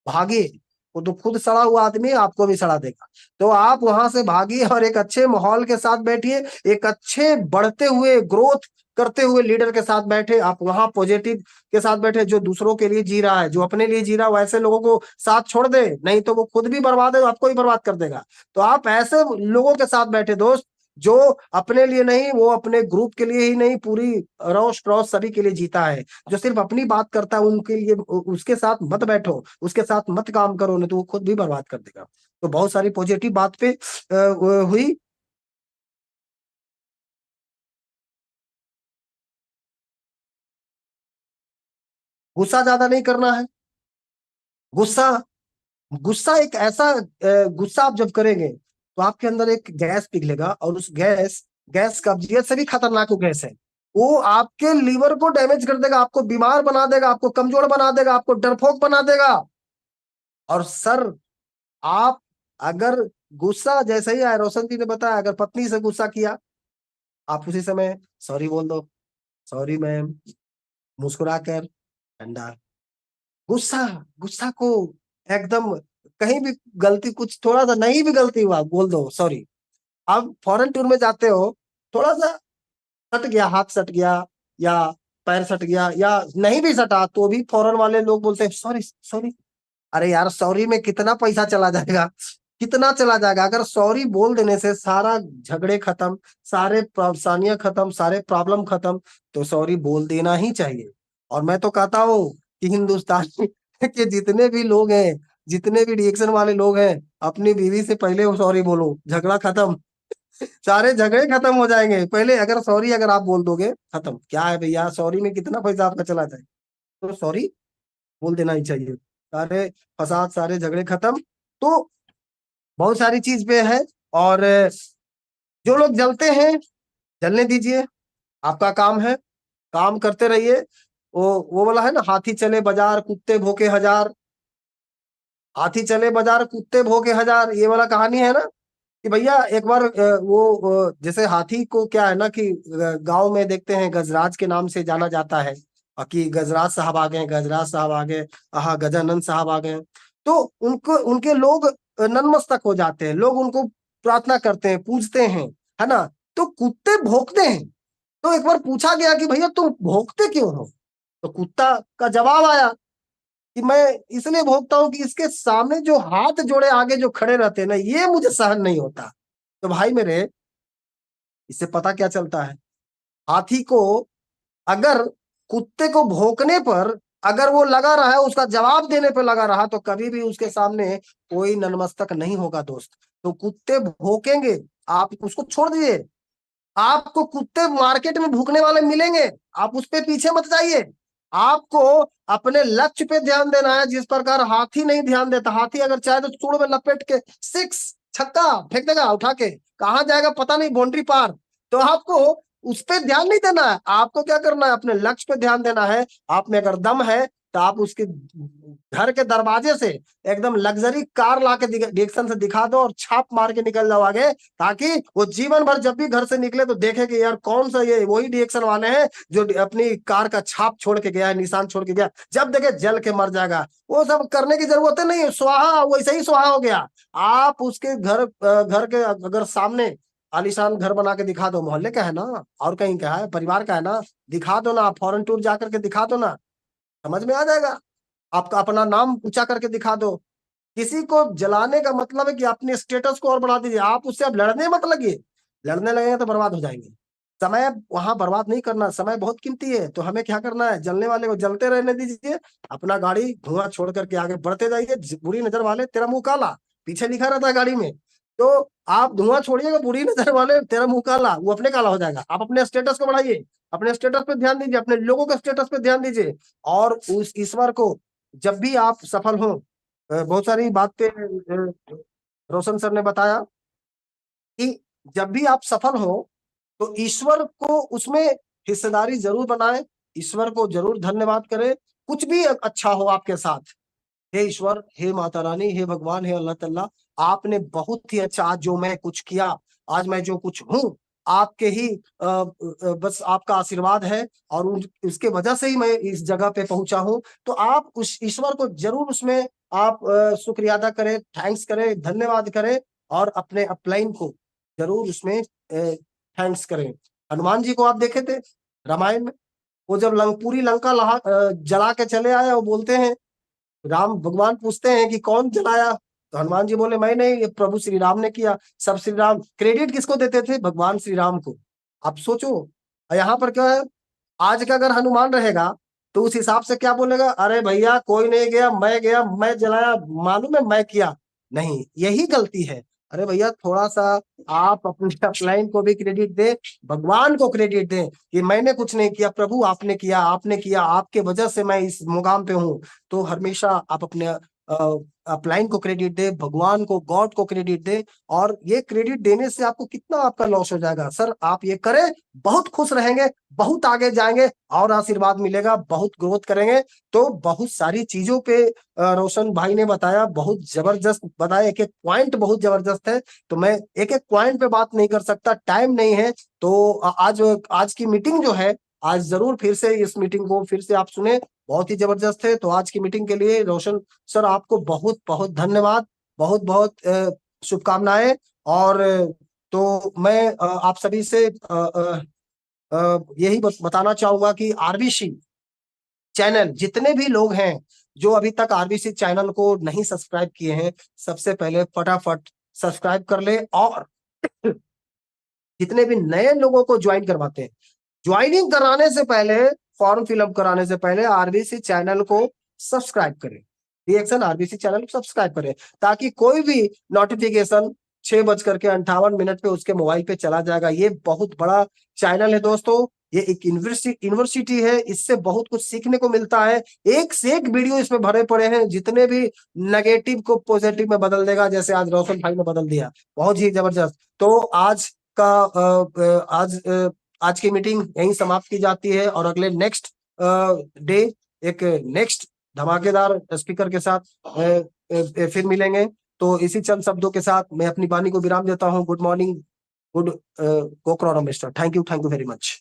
भागिए। वो तो खुद सड़ा हुआ आदमी आपको भी सड़ा देगा। तो आप वहां से भागिए और एक अच्छे माहौल के साथ बैठिए, एक अच्छे बढ़ते हुए ग्रोथ करते हुए लीडर के साथ बैठे, आप वहां पॉजिटिव के साथ बैठे, जो दूसरों के लिए जी रहा है, जो अपने लिए जी रहा है, वैसे लोगों को साथ छोड़ दे, नहीं तो वो खुद भी बर्बाद है, आपको भी बर्बाद कर देगा। तो आप ऐसे लोगों के साथ बैठे दोस्त, जो अपने लिए नहीं, वो अपने ग्रुप के लिए ही नहीं, पूरी रोश रोश सभी के लिए जीता है। जो सिर्फ अपनी बात करता है उनके लिए, उसके साथ मत बैठो, उसके साथ मत काम करो, नहीं तो वो खुद भी बर्बाद कर देगा। तो बहुत सारी पॉजिटिव बात पे हुई। गुस्सा ज्यादा नहीं करना है। गुस्सा गुस्सा एक ऐसा गुस्सा आप जब करेंगे तो आपके अंदर एक गैस पिघलेगा, और उस गैस गैस कब्जियत से भी खतरनाक वो गैस है। वो आपके लीवर को डैमेज कर देगा, आपको बीमार बना देगा, आपको कमजोर बना देगा, आपको डरपोक बना देगा। और सर, आप अगर गुस्सा, जैसे ही रोशन जी ने बताया, अगर पत्नी से गुस्सा किया, आप उसी समय सॉरी बोल दो, सॉरी मैम, मुस्कुरा कर ठंडा। गुस्सा गुस्सा को एकदम, कहीं भी गलती, कुछ थोड़ा सा नहीं भी गलती हुआ, बोल दो सॉरी। आप फॉरेन टूर में जाते हो, थोड़ा सा सट गया, हाथ सट गया, या पैर सट गया, या नहीं भी सटा तो भी फॉरेन वाले लोग बोलते हैं सॉरी सॉरी। अरे यार, सॉरी में कितना पैसा चला जाएगा, कितना चला जाएगा। अगर सॉरी बोल देने से सारा झगड़े खत्म, सारे परेशानियां खत्म, सारे प्रॉब्लम खत्म, तो सॉरी बोल देना ही चाहिए। और मैं तो कहता हूँ कि हिंदुस्तान के जितने भी लोग हैं, जितने भी रिएक्शन वाले लोग हैं, अपनी बीवी से पहले सॉरी बोलो, झगड़ा खत्म, सारे झगड़े खत्म हो जाएंगे। पहले अगर सॉरी अगर आप बोल दोगे, खत्म। क्या है भैया, सॉरी में कितना पैसा आपका चला जाए, तो सॉरी बोल देना ही चाहिए, सारे फसाद, सारे झगड़े खत्म। तो बहुत सारी चीज पे है। और जो लोग जलते हैं, जलने दीजिए। आपका काम है, काम करते रहिए। वो वाला है ना, हाथी चले बाजार कुत्ते भौंके हजार, हाथी चले बाजार कुत्ते भौंके हजार, ये वाला कहानी है ना कि भैया एक बार जैसे हाथी को क्या है ना कि गांव में देखते हैं गजराज के नाम से जाना जाता है, कि गजराज साहब आ गए, गजराज साहब आ गए, आहा गजानन साहब आ गए। तो उनको उनके लोग नतमस्तक हो जाते हैं, लोग उनको प्रार्थना करते हैं, पूजते हैं, है ना। तो कुत्ते भौंकते हैं। तो एक बार पूछा गया कि भैया तुम भौंकते क्यों हो? तो कुत्ता का जवाब आया कि मैं इसलिए भोगता हूं कि इसके सामने जो हाथ जोड़े आगे जो खड़े रहते हैं ना, ये मुझे सहन नहीं होता। तो भाई मेरे, इससे पता क्या चलता है, हाथी को अगर कुत्ते को भौंकने पर अगर वो लगा रहा है, उसका जवाब देने पर लगा रहा, तो कभी भी उसके सामने कोई नतमस्तक नहीं होगा दोस्त। तो कुत्ते भौंकेंगे, आप उसको छोड़ दीजिए। आपको कुत्ते मार्केट में भूखने वाले मिलेंगे, आप उस पे पीछे मत जाइए। आपको अपने लक्ष्य पे ध्यान देना है, जिस प्रकार हाथी नहीं ध्यान देता। हाथी अगर चाहे तो सूंड में लपेट के सिक्स छक्का फेंक देगा उठा के, कहां जाएगा पता नहीं, बाउंड्री पार। तो आपको उस पे ध्यान नहीं देना है, आपको क्या करना है, अपने लक्ष्य पे ध्यान देना है। आप में अगर दम है तो आप उसके घर के दरवाजे से एकदम लग्जरी कार ला के डिक्शन से दिखा दो और छाप मार के निकल जाओ आगे, ताकि वो जीवन भर जब भी घर से निकले तो देखे कि यार कौन सा ये वही डिएक्शन वाले हैं जो अपनी कार का छाप छोड़ के गया है, निशान छोड़ के गया। जब देखे जल के मर जाएगा। वो सब करने की जरूरत नहीं है, स्वाहा वैसे ही स्वाहा हो गया। आप उसके घर के अगर सामने आलीशान घर बना के दिखा दो, मोहल्ले का है ना, और कहीं का है, परिवार का है ना, दिखा दो ना, फॉरेन टूर जाकर के दिखा दो ना, समझ में आ जाएगा। आपका अपना नाम ऊंचा करके दिखा दो। किसी को जलाने का मतलब है कि अपने स्टेटस को और बढ़ा दीजिए, आप उससे अब लड़ने मत लगिए। लड़ने लगेंगे तो बर्बाद हो जाएंगे। समय वहां बर्बाद नहीं करना, समय बहुत कीमती है। तो हमें क्या करना है, जलने वाले को जलते रहने दीजिए, अपना गाड़ी धुआं छोड़ करके आगे बढ़ते जाइए। बुरी नजर वाले तेरा मुंह काला, पीछे लिखा रहता है गाड़ी में। तो आप धुआं छोड़िएगा, बुरी नजर वाले तेरा मुंह काला, वो अपने काला हो जाएगा। आप अपने स्टेटस को बढ़ाइए, अपने स्टेटस पे ध्यान दीजिए, अपने लोगों के स्टेटस पे ध्यान दीजिए। और उस ईश्वर को जब भी आप सफल हो, बहुत सारी बातें रोशन सर ने बताया कि जब भी आप सफल हो तो ईश्वर को उसमें हिस्सेदारी जरूर बनाए, ईश्वर को जरूर धन्यवाद करें। कुछ भी अच्छा हो आपके साथ, हे ईश्वर, हे माता रानी, हे भगवान, हे अल्लाह तल्ला, आपने बहुत ही अच्छा आज जो मैं कुछ किया, आज मैं जो कुछ हूँ, आपके ही बस आपका आशीर्वाद है। और उसके वजह से ही मैं इस जगह पे पहुंचा हूँ। तो आप उस ईश्वर को जरूर उसमें आप शुक्रिया अदा करें, थैंक्स करें, धन्यवाद करें। और अपने अपलाइन को जरूर उसमें थैंक्स करें। हनुमान जी को आप देखे थे रामायण में, वो जब पूरी लंका जला के चले आए, वो बोलते हैं, राम भगवान पूछते हैं कि कौन जलाया, तो हनुमान जी बोले मैं नहीं, ये प्रभु श्री राम ने किया। सब श्री राम, क्रेडिट किसको देते थे, भगवान श्री राम को। आप सोचो, यहाँ पर क्या है, आज का अगर हनुमान रहेगा तो उस हिसाब से क्या बोलेगा, अरे भैया कोई नहीं गया, मैं जलाया, मालूम है मैं किया। नहीं, यही गलती है। अरे भैया थोड़ा सा आप अपने अपलाइन को भी क्रेडिट दे, भगवान को क्रेडिट दे कि मैंने कुछ नहीं किया, प्रभु आपने किया, आपने किया, आपके वजह से मैं इस मुकाम पे हूँ। तो हमेशा आप अपने अपलाइन को क्रेडिट दे, भगवान को, गॉड को क्रेडिट दे। और ये क्रेडिट देने से आपको कितना आपका लॉस हो जाएगा। सर आप ये करें, बहुत खुश रहेंगे, बहुत आगे जाएंगे, और आशीर्वाद मिलेगा, बहुत ग्रोथ करेंगे। तो बहुत सारी चीजों पे रोशन भाई ने बताया, बहुत जबरदस्त बताया, एक एक पॉइंट बहुत जबरदस्त है। तो मैं एक एक पॉइंट पे बात नहीं कर सकता, टाइम नहीं है। तो आज आज की मीटिंग जो है, आज जरूर फिर से इस मीटिंग को फिर से आप सुने, बहुत ही जबरदस्त है। तो आज की मीटिंग के लिए रोशन सर आपको बहुत बहुत धन्यवाद, बहुत बहुत शुभकामनाएं। और तो मैं आप सभी से यही बताना चाहूंगा कि आरबीसी चैनल जितने भी लोग हैं जो अभी तक आरबीसी चैनल को नहीं सब्सक्राइब किए हैं, सबसे पहले फटाफट सब्सक्राइब कर ले। और जितने भी नए लोगों को ज्वाइन करवाते हैं, ज्वाइनिंग कराने से पहले, फॉर्म फिलअप कराने से पहले आरबीसी चैनल को सब्सक्राइब करें, रिएक्शन आरबीसी चैनल को सब्सक्राइब करें, ताकि कोई भी नोटिफिकेशन 6:58 पे उसके मोबाइल पे चला जाएगा। ये बहुत बड़ा चैनल है दोस्तों, ये एक यूनिवर्सिटी है, इससे बहुत कुछ सीखने को मिलता है। एक से एक वीडियो इसमें भरे पड़े हैं, जितने भी नेगेटिव को पॉजिटिव में बदल देगा, जैसे आज रोशन भाई ने बदल दिया, बहुत ही जबरदस्त। तो आज का आज आज की मीटिंग यहीं समाप्त की जाती है और अगले नेक्स्ट डे एक नेक्स्ट धमाकेदार स्पीकर के साथ फिर मिलेंगे। तो इसी चंद शब्दों के साथ मैं अपनी वाणी को विराम देता हूँ। गुड मॉर्निंग, गुड कोक्रॉनम mister. Thank you very much.